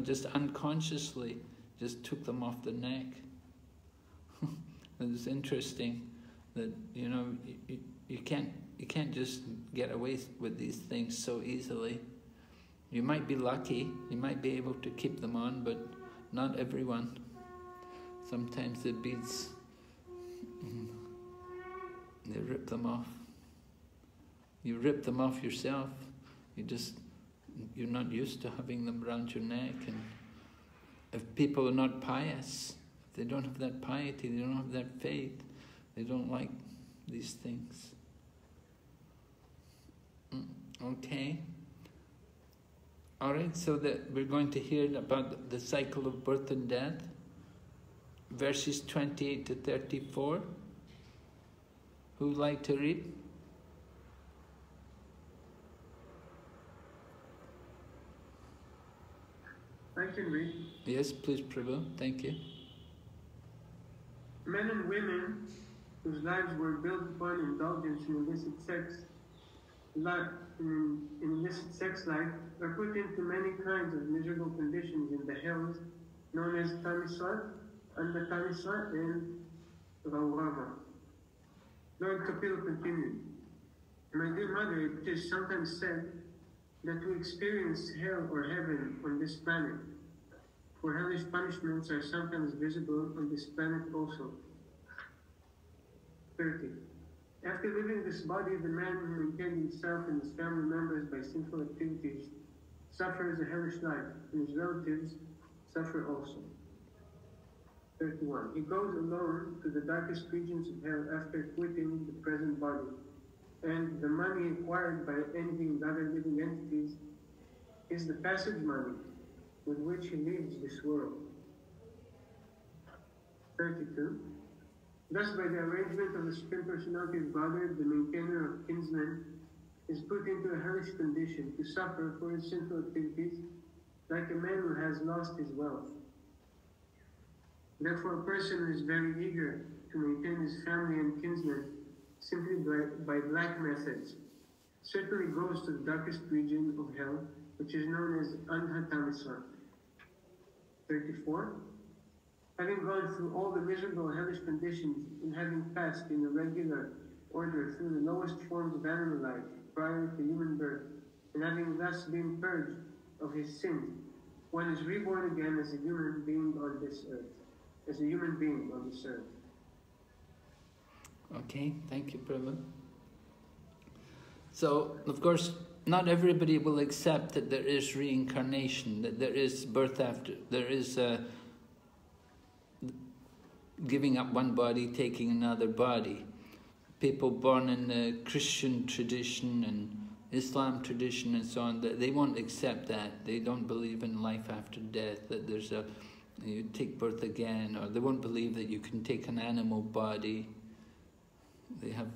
A: just unconsciously, just took them off the neck. It was interesting that, you can't just get away with these things so easily. You might be lucky, you might be able to keep them on, but not everyone. Sometimes the beads, they rip them off. You rip them off yourself. You're not used to having them around your neck. And if people are not pious, if they don't have that piety, they don't have that faith, they don't like these things. Okay. All right, so that we're going to hear about the cycle of birth and death, verses 28 to 34. Who would like to read?
E: I can read.
A: Yes, please, Prabhu. Thank you.
E: Men and women whose lives were built upon indulgence in illicit sex life are put into many kinds of miserable conditions in the hells known as Tamiswat, Andatamiswat, and Gaurava. Lord Kapila continued, My dear mother, it is sometimes said that we experience hell or heaven on this planet, for hellish punishments are sometimes visible on this planet also. 30. After leaving this body, the man who maintained himself and his family members by sinful activities suffers a hellish life, and his relatives suffer also. 31. He goes alone to the darkest regions of hell after quitting the present body, and the money acquired by envying other living entities is the passage money with which he leaves this world. 32. Thus, by the arrangement of the Supreme Personality of Godhead, the maintainer of kinsmen is put into a hellish condition to suffer for his sinful activities, like a man who has lost his wealth. Therefore, a person who is very eager to maintain his family and kinsmen simply by black methods certainly goes to the darkest region of hell, which is known as Anhatamiswat. 34. Having gone through all the miserable hellish conditions and having passed in a regular order through the lowest forms of animal life prior to human birth, and having thus been purged of his sins, one is reborn again as a human being on this earth.
A: Okay, thank you, Prabhu. So, of course, not everybody will accept that there is reincarnation, that there is birth after, there is giving up one body, taking another body. People born in the Christian tradition and Islam tradition and so on, they won't accept that. They don't believe in life after death, that there's you take birth again, or they won't believe that you can take an animal body. They have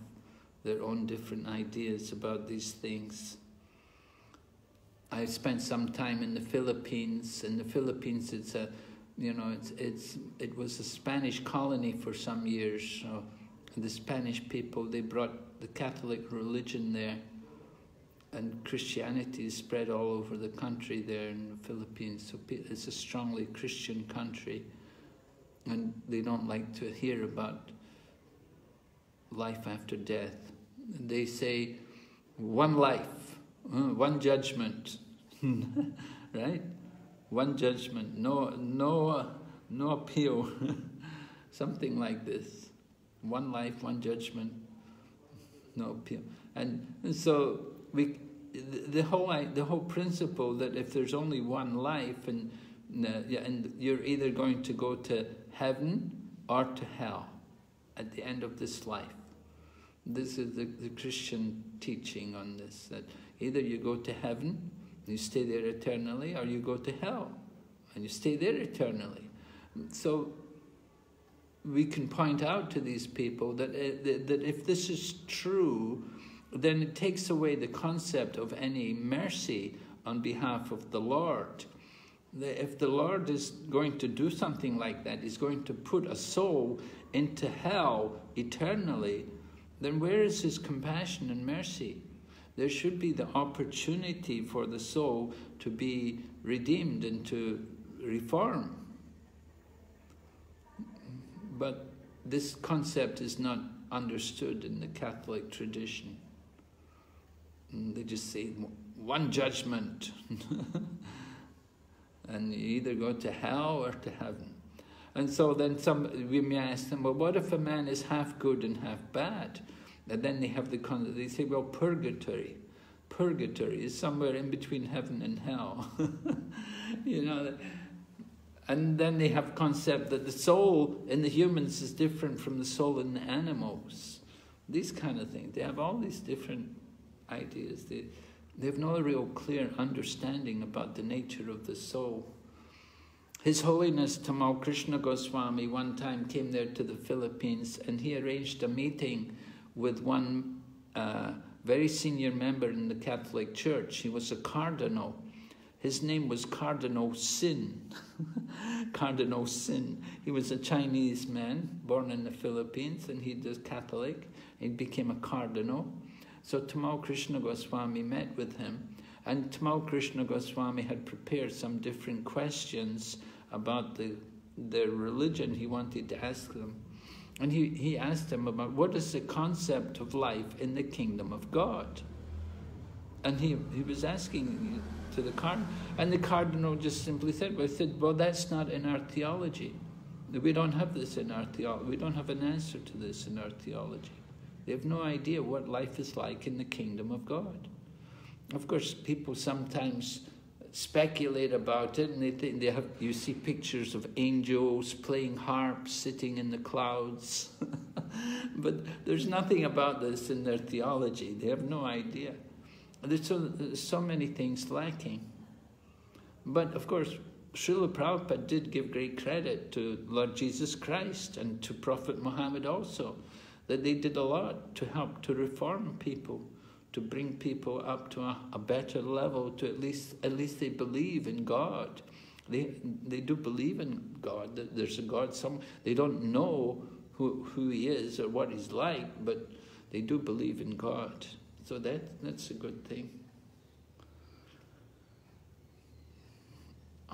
A: their own different ideas about these things. I spent some time in the Philippines. In the Philippines, it was a Spanish colony for some years. So the Spanish people, they brought the Catholic religion there, and Christianity is spread all over the country there in the Philippines. So it's a strongly Christian country, and they don't like to hear about life after death. And they say, one life, one judgment, right? One judgment, no appeal, something like this. One life, one judgment, no appeal. And so the whole principle that if there's only one life, and you're either going to go to heaven or to hell at the end of this life. This is the Christian teaching on this, that either you go to heaven, you stay there eternally, or you go to hell, and you stay there eternally. So we can point out to these people that if this is true, then it takes away the concept of any mercy on behalf of the Lord. If the Lord is going to do something like that, He's going to put a soul into hell eternally, then where is His compassion and mercy? There should be the opportunity for the soul to be redeemed and to reform. But this concept is not understood in the Catholic tradition. And they just say, one judgment. And you either go to hell or to heaven. And so then we may ask them, well, what if a man is half good and half bad? And then they have they say, well, purgatory. Purgatory is somewhere in between heaven and hell. You know, and then they have concept that the soul in the humans is different from the soul in the animals. These kind of things. They have all these different ideas. They have no real clear understanding about the nature of the soul. His Holiness Tamal Krishna Goswami one time came there to the Philippines, and he arranged a meeting with one very senior member in the Catholic Church. He was a cardinal, His name was Cardinal Sin. Cardinal Sin. He was a Chinese man born in the Philippines, and he was Catholic. He became a cardinal. So Tamal Krishna Goswami met with him, and Tamal Krishna Goswami had prepared some different questions about their religion. He wanted to ask them. And he asked him about what is the concept of life in the kingdom of God. And he was asking to the cardinal, and the cardinal just simply said, well, that's not in our theology. We don't have this in our theology. We don't have an answer to this in our theology. They have no idea what life is like in the kingdom of God. Of course, people sometimes speculate about it, and they think you see pictures of angels playing harps, sitting in the clouds. But there's nothing about this in their theology. They have no idea. There's so many things lacking. But of course, Srila Prabhupada did give great credit to Lord Jesus Christ and to Prophet Muhammad also, that they did a lot to help to reform people, to bring people up to a better level, to at least they believe in God. They do believe in God, that there's a God somewhere. They don't know who He is or what He's like, but they do believe in God. So that's a good thing.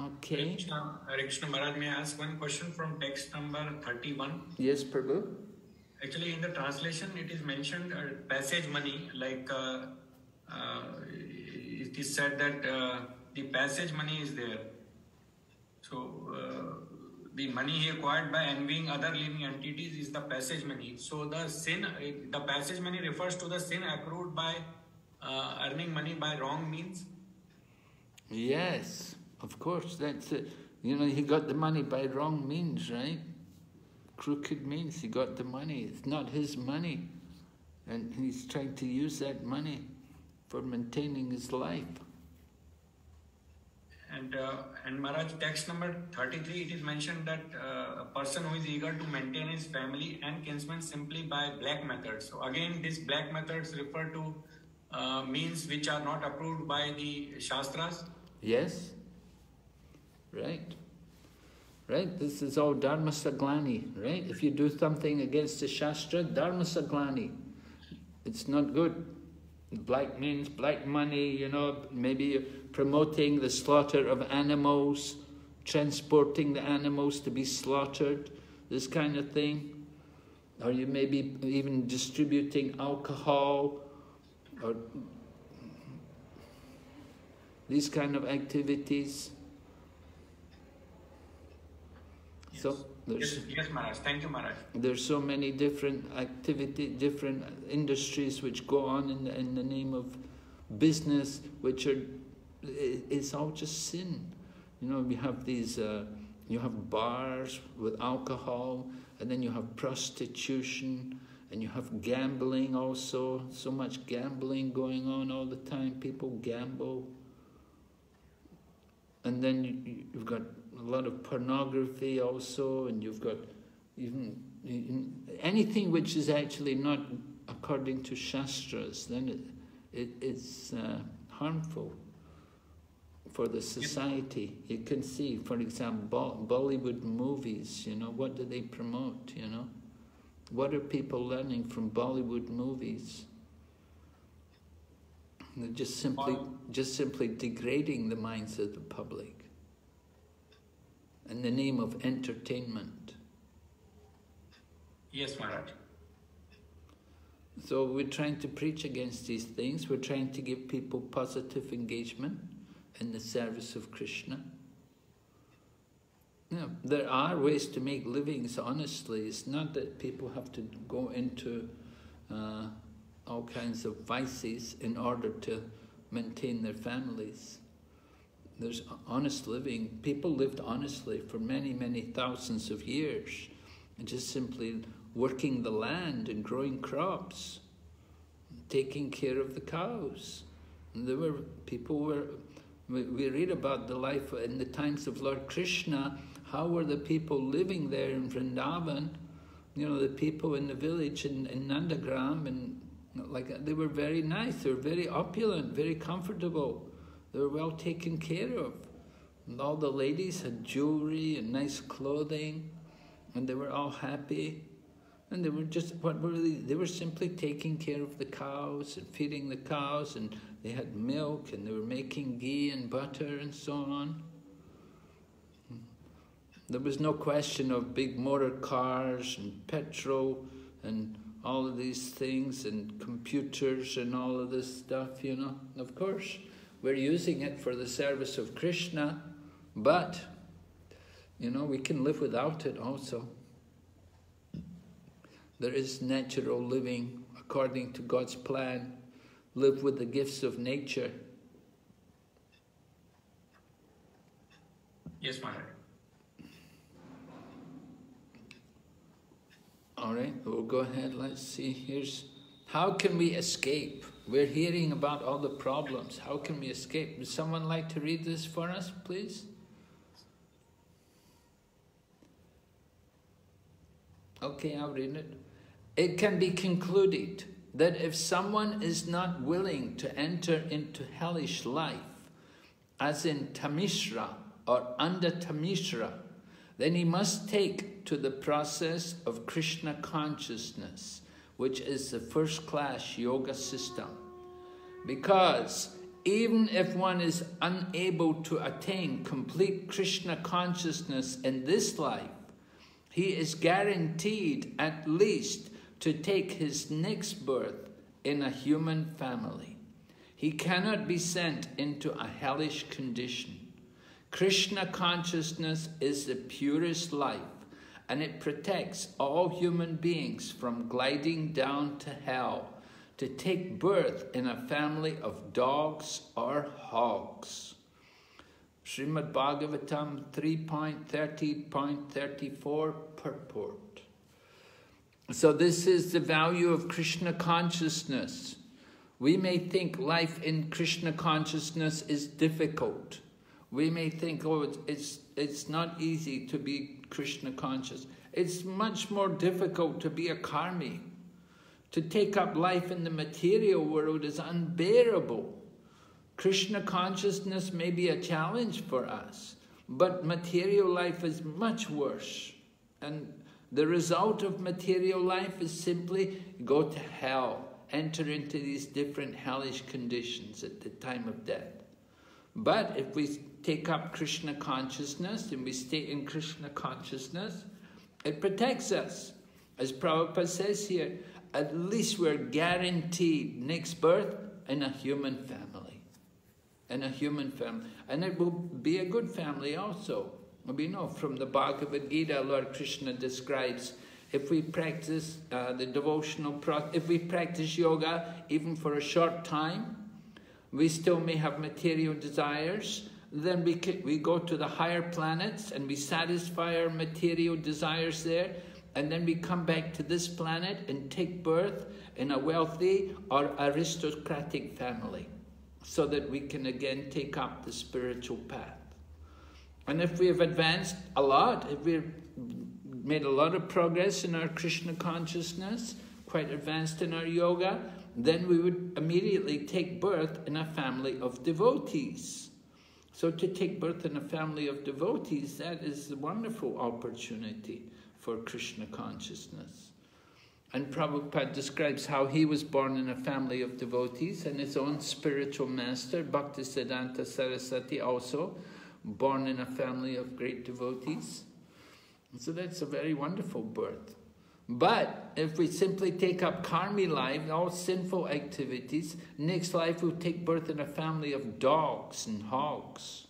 A: Okay.
D: Krishna Maharaj, may I ask one question from text number 31?
A: Yes, Prabhu.
D: Actually, in the translation, it is mentioned passage money, like it is said that the passage money is there. So, the money he acquired by envying other living entities is the passage money. So, the passage money refers to the sin accrued by earning money by wrong means?
A: Yes, of course, that's it. You know, he got the money by wrong means, right? Crooked means he got the money. It's not his money. And he's trying to use that money for maintaining his life.
D: And Maharaj, text number 33, it is mentioned that a person who is eager to maintain his family and kinsmen simply by black methods. So again, these black methods refer to means which are not approved by the Shastras?
A: Yes. Right. Right? This is all dharma saglani, right? If you do something against the Shastra, dharma saglani. It's not good. Black means black money, you know, maybe promoting the slaughter of animals, transporting the animals to be slaughtered, this kind of thing. Or you may be even distributing alcohol, or these kind of activities.
D: Yes.
A: So there's,
D: yes, Maharaj. Thank you, Maharaj.
A: There's so many different different industries which go on in the name of business, which are, it's all just sin. You know, we have these, you have bars with alcohol, and then you have prostitution, and you have gambling also. So much gambling going on all the time. People gamble. And then you've got a lot of pornography also, and you've got even anything which is actually not according to Shastras, then it's harmful for the society. You can see, for example, Bollywood movies, you know, what do they promote, you know? What are people learning from Bollywood movies? They're just simply degrading the minds of the public in the name of entertainment.
D: Yes, Maharaj.
A: So we're trying to preach against these things. We're trying to give people positive engagement in the service of Krishna. You know, there are ways to make livings honestly. It's not that people have to go into all kinds of vices in order to maintain their families. There's honest living. People lived honestly for many, many thousands of years, and just simply working the land and growing crops, taking care of the cows. And there were we read about the life in the times of Lord Krishna. How were the people living there in Vrindavan? You know, the people in the village in Nandagram, and like they were very nice. They were very opulent, very comfortable. They were well taken care of. And all the ladies had jewelry and nice clothing, and they were all happy. And they were just, what were they? They were simply taking care of the cows and feeding the cows, and they had milk, and they were making ghee and butter and so on. There was no question of big motor cars and petrol and all of these things and computers and all of this stuff, you know. Of course, we're using it for the service of Krishna, but, you know, we can live without it also. There is natural living according to God's plan. Live with the gifts of nature.
D: Yes, Maharaj.
A: All right, we'll go ahead. Let's see. Here's how can we escape? We're hearing about all the problems. How can we escape? Would someone like to read this for us, please? Okay, I'll read it. It can be concluded that if someone is not willing to enter into hellish life, as in Tamishra or under Tamishra, then he must take to the process of Krishna consciousness, which is the first-class yoga system. Because even if one is unable to attain complete Krishna consciousness in this life, he is guaranteed at least to take his next birth in a human family. He cannot be sent into a hellish condition. Krishna consciousness is the purest life, and it protects all human beings from gliding down to hell to take birth in a family of dogs or hogs. Srimad Bhagavatam 3.30.34 purport. So this is the value of Krishna consciousness. We may think life in Krishna consciousness is difficult. We may think, oh, it's not easy to be Krishna conscious. It's much more difficult to be a karmi. To take up life in the material world is unbearable. Krishna consciousness may be a challenge for us, but material life is much worse. And the result of material life is simply go to hell, enter into these different hellish conditions at the time of death. But if we take up Krishna consciousness and we stay in Krishna consciousness, it protects us. As Prabhupada says here, at least we're guaranteed next birth in a human family. In a human family. And it will be a good family also. We know from the Bhagavad Gita, Lord Krishna describes if we practice if we practice yoga even for a short time, we still may have material desires. Then we go to the higher planets and we satisfy our material desires there. And then we come back to this planet and take birth in a wealthy or aristocratic family so that we can again take up the spiritual path. And if we have advanced a lot, if we've made a lot of progress in our Krishna consciousness, quite advanced in our yoga, then we would immediately take birth in a family of devotees. So to take birth in a family of devotees, that is a wonderful opportunity for Krishna consciousness. And Prabhupada describes how he was born in a family of devotees, and his own spiritual master, Bhaktisiddhanta Saraswati, also born in a family of great devotees. So that's a very wonderful birth. But if we simply take up karmi life, all sinful activities, next life we'll take birth in a family of dogs and hogs.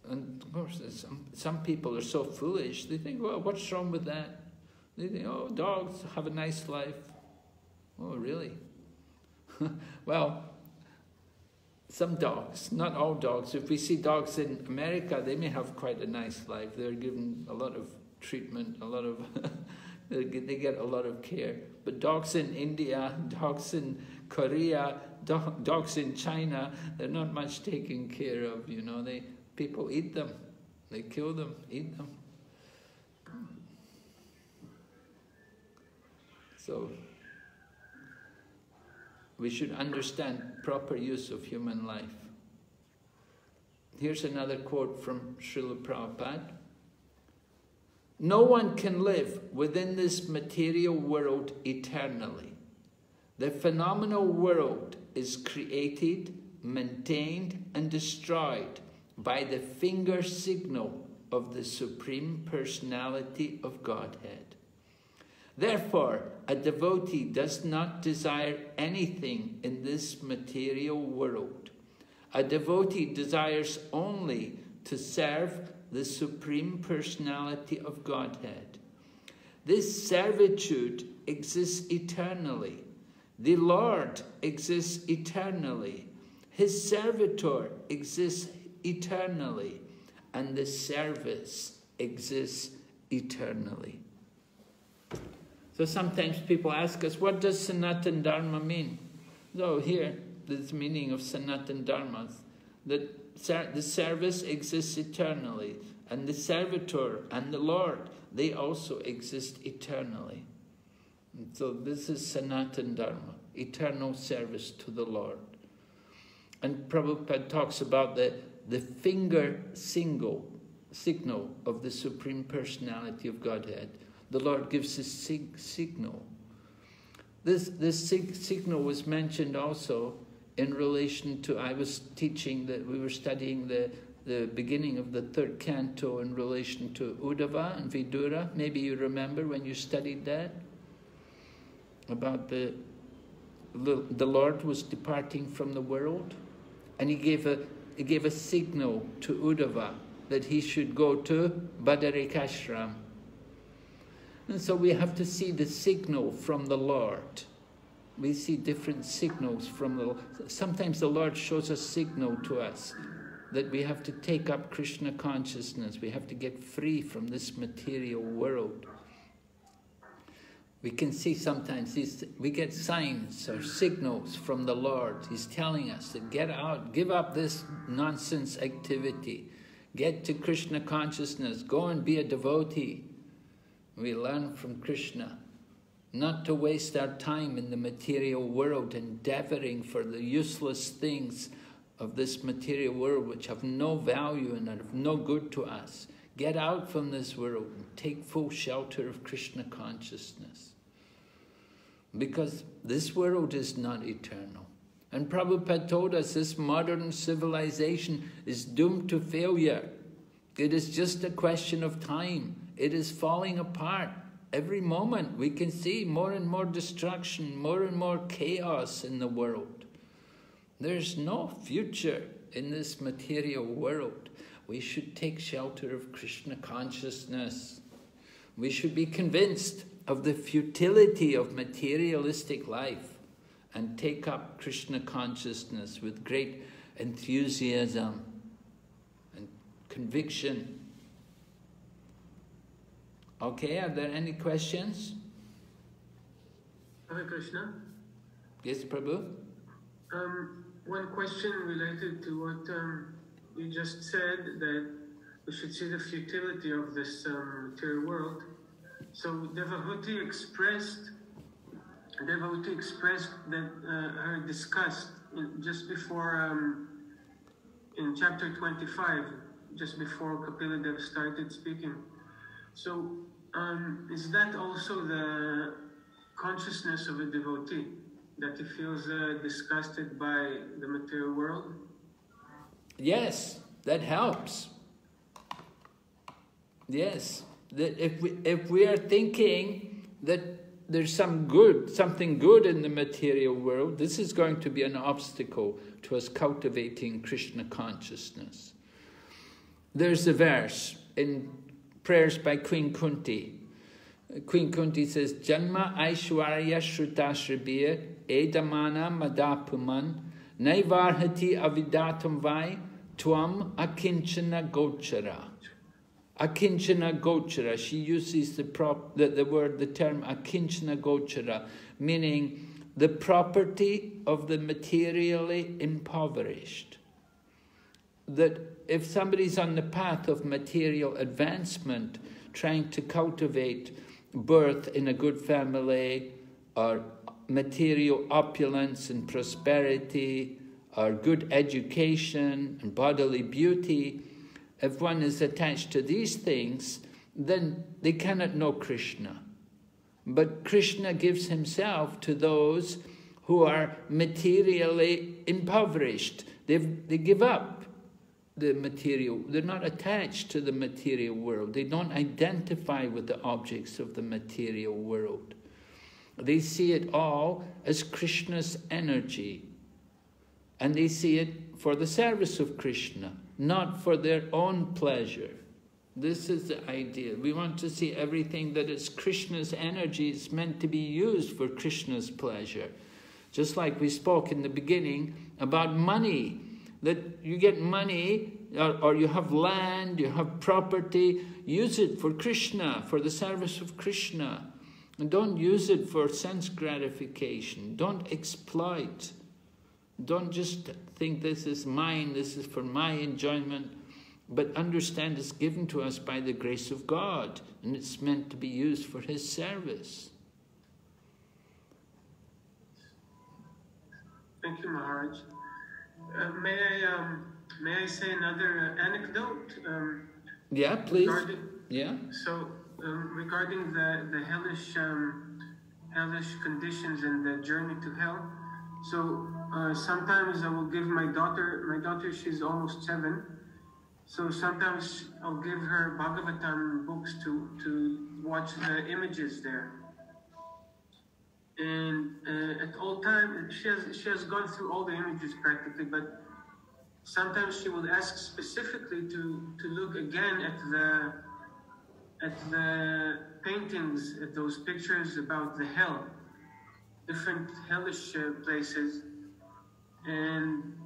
A: And of course, some people are so foolish, they think, well, what's wrong with that? They think, oh, dogs have a nice life. Oh, really? Well, some dogs, not all dogs. If we see dogs in America, they may have quite a nice life. They're given a lot of treatment, a lot of, they get a lot of care. But dogs in India, dogs in Korea, dogs in China, they're not much taken care of, you know. People eat them. They kill them, eat them. So, We should understand proper use of human life. Here's another quote from Srila Prabhupada. No one can live within this material world eternally. The phenomenal world is created, maintained, and destroyed by the finger signal of the Supreme Personality of Godhead. Therefore, a devotee does not desire anything in this material world. A devotee desires only to serve the Supreme Personality of Godhead. This servitude exists eternally. The Lord exists eternally. His servitor exists eternally. And the service exists eternally. So sometimes people ask us, what does Sanatana Dharma mean? So here, this meaning of Sanatana Dharma, that the service exists eternally, and the servitor and the Lord, they also exist eternally. And so this is Sanatana Dharma, eternal service to the Lord. And Prabhupada talks about the finger signal of the Supreme Personality of Godhead. The Lord gives this signal. This signal was mentioned also in relation to, I was teaching that we were studying the beginning of the third canto in relation to Uddhava and Vidura. Maybe you remember when you studied that, about the Lord was departing from the world, and he gave a signal to Uddhava that he should go to Ashram. And so we have to see the signal from the Lord. We see different signals from the Lord. Sometimes the Lord shows a signal to us that we have to take up Krishna consciousness. We have to get free from this material world. We can see sometimes we get signs or signals from the Lord. He's telling us to get out, give up this nonsense activity, get to Krishna consciousness, go and be a devotee. We learn from Krishna not to waste our time in the material world, endeavoring for the useless things of this material world which have no value and are of no good to us. Get out from this world and take full shelter of Krishna consciousness. Because this world is not eternal. And Prabhupada told us this modern civilization is doomed to failure. It is just a question of time. It is falling apart. Every moment we can see more and more destruction, more and more chaos in the world. There's no future in this material world. We should take shelter of Krishna consciousness. We should be convinced of the futility of materialistic life and take up Krishna consciousness with great enthusiasm and conviction. Okay, are there any questions?
E: Hare Krishna.
A: Yes, Prabhu?
E: One question related to what you just said, that we should see the futility of this material world. So devotee expressed that her disgust just before, in chapter 25, just before Kapila Dev started speaking. So is that also the consciousness of a devotee, that he feels disgusted by the material world?
A: Yes, that helps. Yes, that if we are thinking that there's something good in the material world, this is going to be an obstacle to us cultivating Krishna consciousness. There's a verse in prayers by Queen Kunti. Queen Kunti says, Janma Aishwarya Shrutashribir Edamana Madapuman Naivarhati Avidatam Vai Tuam Akinchana Gochara. Akinchana Gochara. She uses the term Akinchana Gochara, meaning the property of the materially impoverished. That if somebody's on the path of material advancement, trying to cultivate birth in a good family or material opulence and prosperity, or good education and bodily beauty, if one is attached to these things, then they cannot know Krishna. But Krishna gives himself to those who are materially impoverished. They give up the material. They're not attached to the material world. They don't identify with the objects of the material world. They see it all as Krishna's energy. And they see it for the service of Krishna, not for their own pleasure. This is the idea. We want to see everything that it's Krishna's energy. It's meant to be used for Krishna's pleasure. Just like we spoke in the beginning about money. That you get money, or you have land, you have property, use it for Krishna, for the service of Krishna. And don't use it for sense gratification. Don't exploit. Don't just think this is mine, this is for my enjoyment. But understand it's given to us by the grace of God, and it's meant to be used for His service.
E: Thank you, Maharaj. May I say another anecdote?
A: Yeah, please.
E: Regarding the hellish conditions and the journey to hell. So sometimes I will give my daughter, she's almost 7. So sometimes I'll give her Bhagavatam books to watch the images there. And at all times, she has gone through all the images practically, but sometimes she will ask specifically to look again at the paintings, at those pictures about the hell, different hellish places. And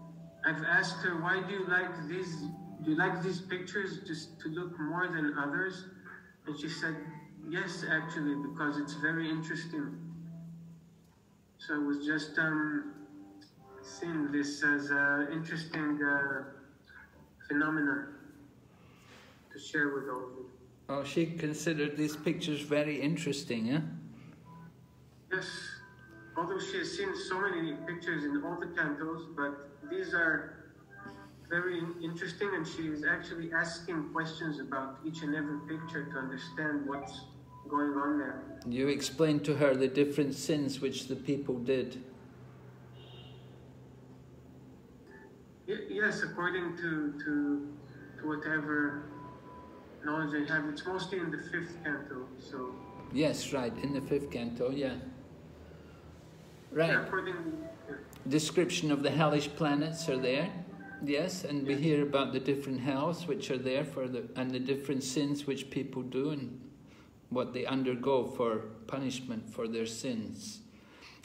E: I've asked her, why do you like these? Do you like these pictures just to look more than others? And she said, yes, actually, because it's very interesting. So I was just seeing this as an interesting phenomenon to share with all of you.
A: Oh, she considered these pictures very interesting, yeah?
E: Yes, although she has seen so many pictures in all the cantos, but these are very interesting, and she is actually asking questions about each and every picture to understand what's going on there.
A: You explained to her the different sins which the people did.
E: Yes, according to whatever knowledge I have. It's mostly in the 5th canto, so...
A: Yes, right, in the 5th canto, yeah. Right.
E: Yeah,
A: description of the hellish planets are there. Yes, and we hear about the different hells which are there and the different sins which people do and what they undergo for punishment for their sins.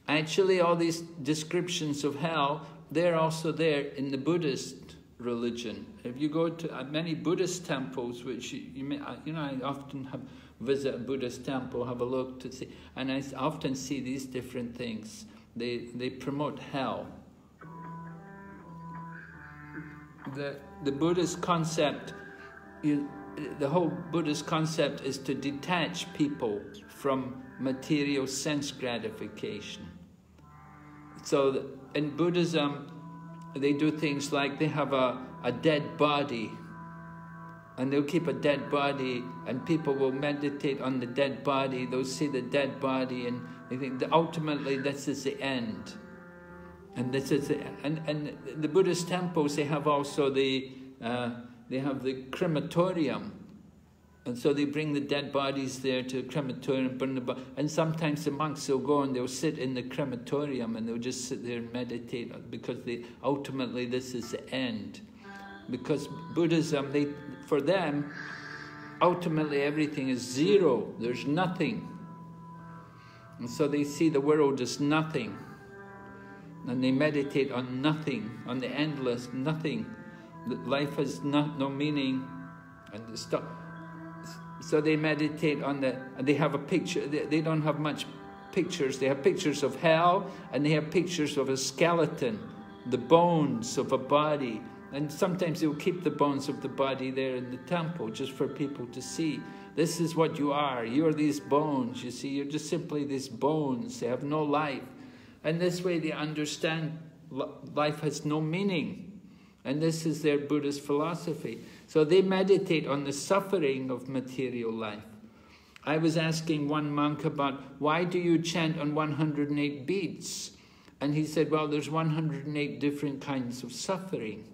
A: Actually, all these descriptions of hell, they're also there in the Buddhist religion. If you go to many Buddhist temples, which I often visit a Buddhist temple, have a look to see, and I often see these different things. They promote hell. The Buddhist concept, the whole Buddhist concept is to detach people from material sense gratification. So in Buddhism, they do things like they have a dead body, and they'll keep a dead body, and people will meditate on the dead body. They'll see the dead body, and they think that ultimately this is the end. And this is and the Buddhist temples, they have also they have the crematorium, and so they bring the dead bodies there to the crematorium, burn the body. And sometimes the monks will go and they'll sit in the crematorium and they'll just sit there and meditate, because ultimately this is the end. Because Buddhism, for them, ultimately everything is zero. There's nothing, and so they see the world as nothing. And they meditate on nothing, on the endless nothing. That life has no meaning, and the stuff. So they meditate on and they have a picture. They don't have much pictures. They have pictures of hell, and they have pictures of a skeleton, the bones of a body. And sometimes they'll keep the bones of the body there in the temple, just for people to see. This is what you are. You are these bones, you see. You're just simply these bones. They have no life. And this way they understand life has no meaning. And this is their Buddhist philosophy. So they meditate on the suffering of material life. I was asking one monk about, why do you chant on 108 beats? And he said, well, there's 108 different kinds of suffering.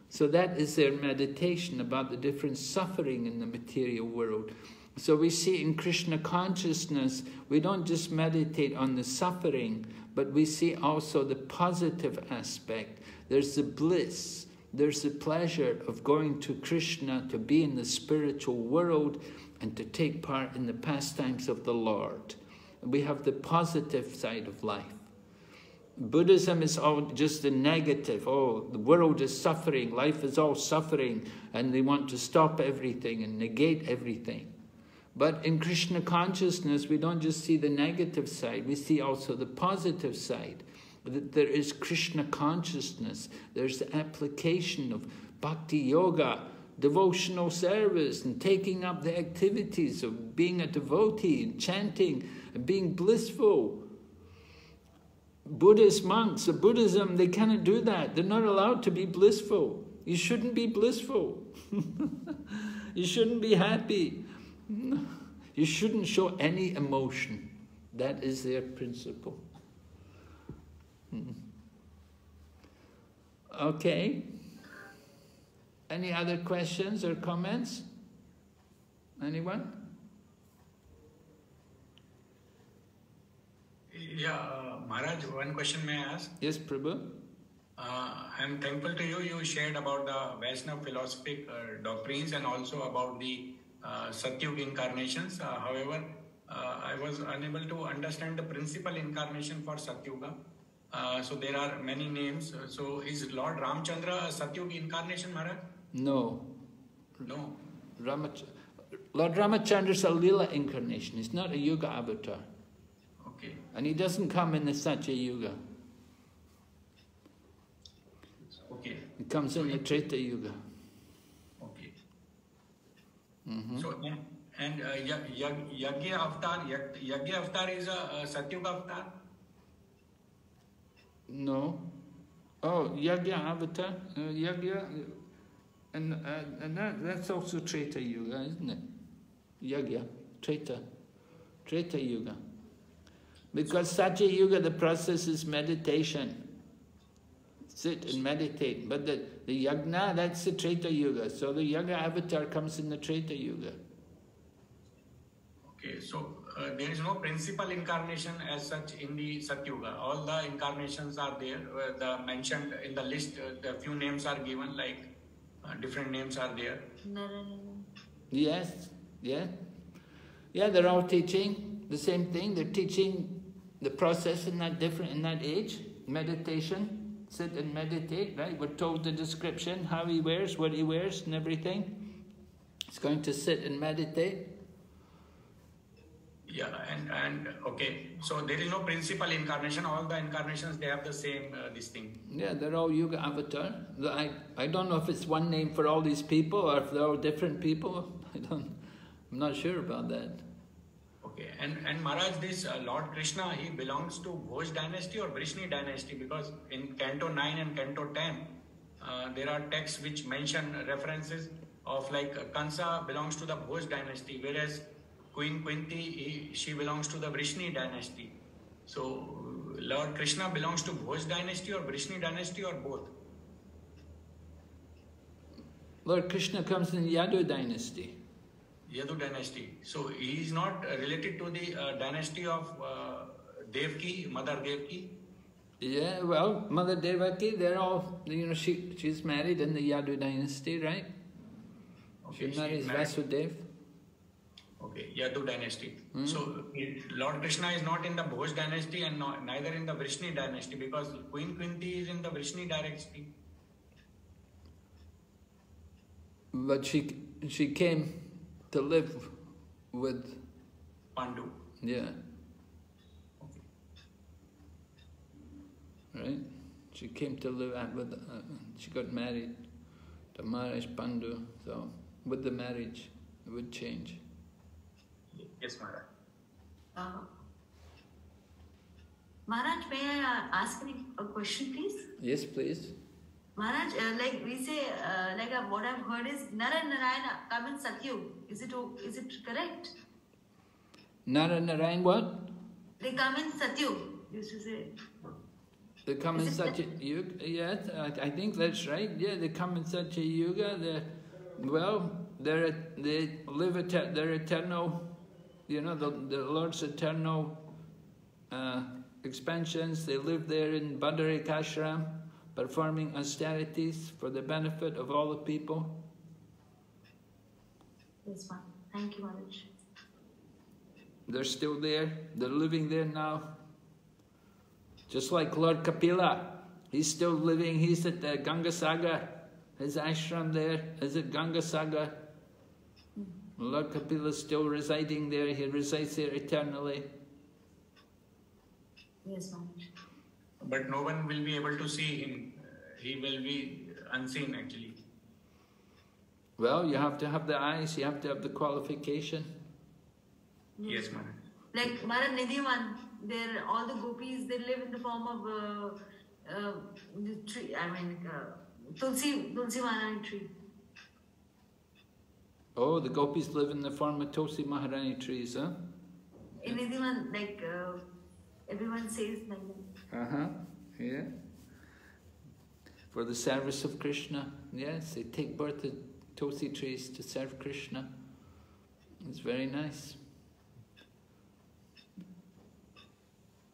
A: So that is their meditation about the different suffering in the material world. So we see in Krishna consciousness, we don't just meditate on the suffering, but we see also the positive aspect. There's the bliss, there's the pleasure of going to Krishna, to be in the spiritual world, and to take part in the pastimes of the Lord. We have the positive side of life. Buddhism is all just the negative. Oh, the world is suffering, life is all suffering, and they want to stop everything and negate everything. But in Krishna consciousness, we don't just see the negative side, we see also the positive side. That there is Krishna consciousness, there's the application of bhakti yoga, devotional service, and taking up the activities of being a devotee, and chanting, and being blissful. Buddhist monks, the Buddhism, they cannot do that. They're not allowed to be blissful. You shouldn't be blissful. You shouldn't be happy. You shouldn't show any emotion. That is their principle. Okay. Any other questions or comments? Anyone?
D: Yeah, Maharaj, one question may I ask?
A: Yes, Prabhu.
D: I'm thankful to you. You shared about the Vaishnava philosophic doctrines and also about the Satyug incarnations. However, I was unable to understand the principal incarnation for Satyuga. So there are many names. So is Lord Ramchandra a Satyug incarnation, Maharaj?
A: No.
D: No.
A: Lord Ramachandra is a Lila incarnation. He's not a Yuga avatar.
D: Okay.
A: And he doesn't come in the Satya Yuga.
D: Okay.
A: He comes in the Treta Yuga.
D: Okay. So, and Yagya Avatar is a Satyuga avatar?
A: No. Oh, Yagya avatar? Yagya, and that's also Treta Yuga, isn't it? Yagya, Treta Yuga. Because Satya Yuga, the process is meditation. Sit and meditate. But the Yagna, that's the Treta Yuga. So the Yagya avatar comes in the Treta Yuga.
D: Okay, so there is no principal incarnation as such in the Satyuga. All the incarnations are there. The mentioned in the list, the few names are given, like different names are there.
A: Yes, yeah. Yeah, they're all teaching the same thing. They're teaching the process in that age, meditation, sit and meditate, right? We're told the description, how he wears, what he wears and everything. He's going to sit and meditate.
D: Yeah, and okay, so there is no principal incarnation. All the incarnations, they have the same this thing.
A: Yeah, they're all Yuga avatar. I don't know if it's one name for all these people or if they're all different people. I'm not sure about that.
D: Okay, and Maharaj, this Lord Krishna, he belongs to Ghosh dynasty or Vishnu dynasty? Because in Canto 9 and Canto 10, there are texts which mention references of like Kansa belongs to the Ghosh dynasty, whereas Queen Kunti, she belongs to the Vishnu dynasty. So Lord Krishna belongs to Ghosh dynasty or Vishnu dynasty or both?
A: Lord Krishna comes in the Yadu dynasty.
D: Yadu dynasty. So he is not related to the dynasty of Devaki, Mother Devaki?
A: Yeah, well, Mother Devaki, they're all, she's married in the Yadu dynasty, right?
D: Okay,
A: she marries Vasudev.
D: Okay, Yadu dynasty. So Lord Krishna is not in the Ghosh dynasty and neither in the Vishnu dynasty, because Queen Kunti is in the Vishnu dynasty.
A: But she came to live with
D: Pandu.
A: Yeah.
D: Okay.
A: Right? She came to live with, she got married to Maharaj Pandu, so with the marriage it would change.
D: Yes, Maharaj.
H: Maharaj, may I ask a question, please?
A: Yes, please.
H: Maharaj, like we say, what I've heard is Nara and Narayana come in Satyug. Is it correct?
A: Nara and Narayan what?
H: They come in Satyug, used to say.
A: They come in such a yuga. Yes, I think that's right. Yeah, they come in such a yuga. They live. They're eternal. You know, the Lord's eternal expansions. They live there in Badarik Ashram, performing austerities for the benefit of all the people.
H: Yes, ma'am. Thank you, Maharaj.
A: They're still there. They're living there now. Just like Lord Kapila, he's still living. He's at the Ganga Sagar. His ashram there is at Ganga Sagar. Lord Kapila is still residing there. He resides there eternally.
H: Yes, ma'am.
D: But no one will be able to see him. He will be unseen actually.
A: Well, you have to have the eyes. You have to have the qualification.
D: Yes, ma'am.
H: Like Maharaj Nidhiman, all the gopis, they live in the form of the tree. Tulsi Maharani tree.
A: Oh, the gopis live in the form of Tulsi Maharani trees, huh?
H: In Nidhiman, everyone says like that.
A: Yeah. For the service of Krishna, yes, they take birth at Tulsi trees to serve Krishna. It's very nice.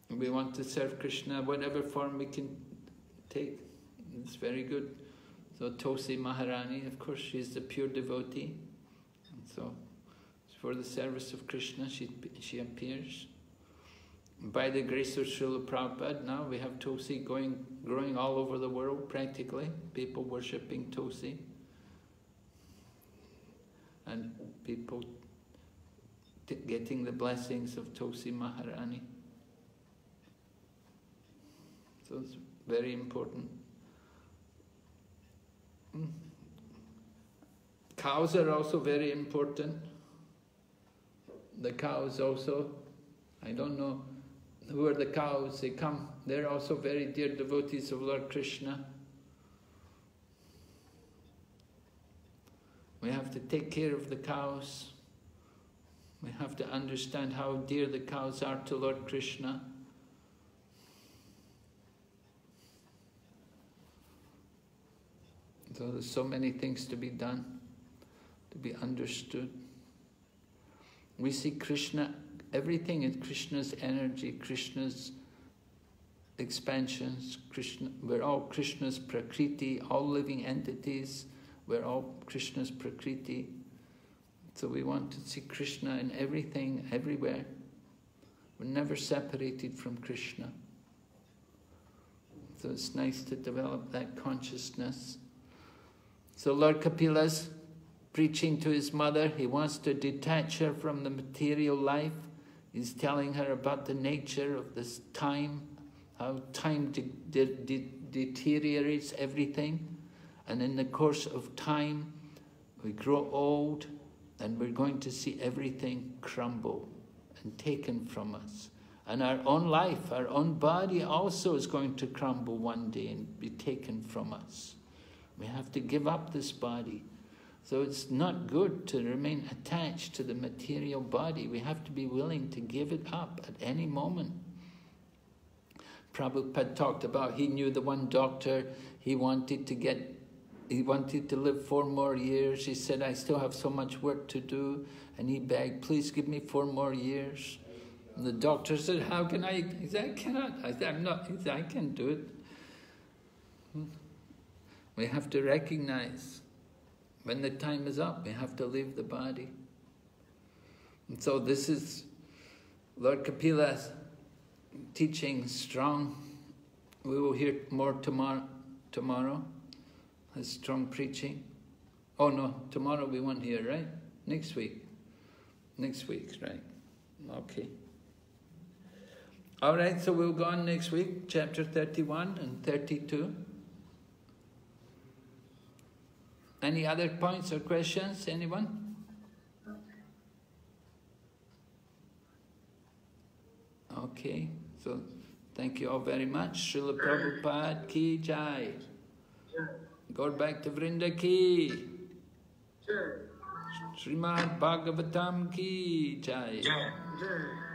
A: We want to serve Krishna, whatever form we can take. It's very good. So Tulsi Maharani, of course, she's the pure devotee. And so for the service of Krishna, she appears. By the grace of Srila Prabhupada, now we have Tulsi growing all over the world practically. People worshipping Tulsi. And people getting the blessings of Tulsi Maharani. So it's very important. Cows are also very important. The cows also, I don't know who are the cows, they're also very dear devotees of Lord Krishna. We have to take care of the cows. We have to understand how dear the cows are to Lord Krishna. So there's so many things to be done, to be understood. We see Krishna, everything is Krishna's energy, Krishna's expansions. We're all Krishna's prakriti, all living entities. We're all Krishna's prakriti. So we want to see Krishna in everything, everywhere. We're never separated from Krishna. So it's nice to develop that consciousness. So Lord Kapila's preaching to his mother. He wants to detach her from the material life. He's telling her about the nature of this time, how time deteriorates everything. And in the course of time, we grow old and we're going to see everything crumble and taken from us. And our own life, our own body also is going to crumble one day and be taken from us. We have to give up this body. So it's not good to remain attached to the material body. We have to be willing to give it up at any moment. Prabhupada talked about, he knew the one doctor, he wanted to live 4 more years. He said, I still have so much work to do. And he begged, please give me 4 more years. And the doctor said, how can I? He said, I cannot. I said, he said, I can do it. We have to recognize when the time is up, we have to leave the body. And so this is Lord Kapila's teaching strong. We will hear more tomorrow. His strong preaching. Oh no, tomorrow we won't hear, right? Next week. Next week, right. Okay. All right, so we'll go on next week, chapter 31 and 32. Any other points or questions? Anyone? Okay, so Thank you all very much. Srila Prabhupada ki jai. Go back to Vrinda ki. Srimad Bhagavatam ki jai.
E: Jai.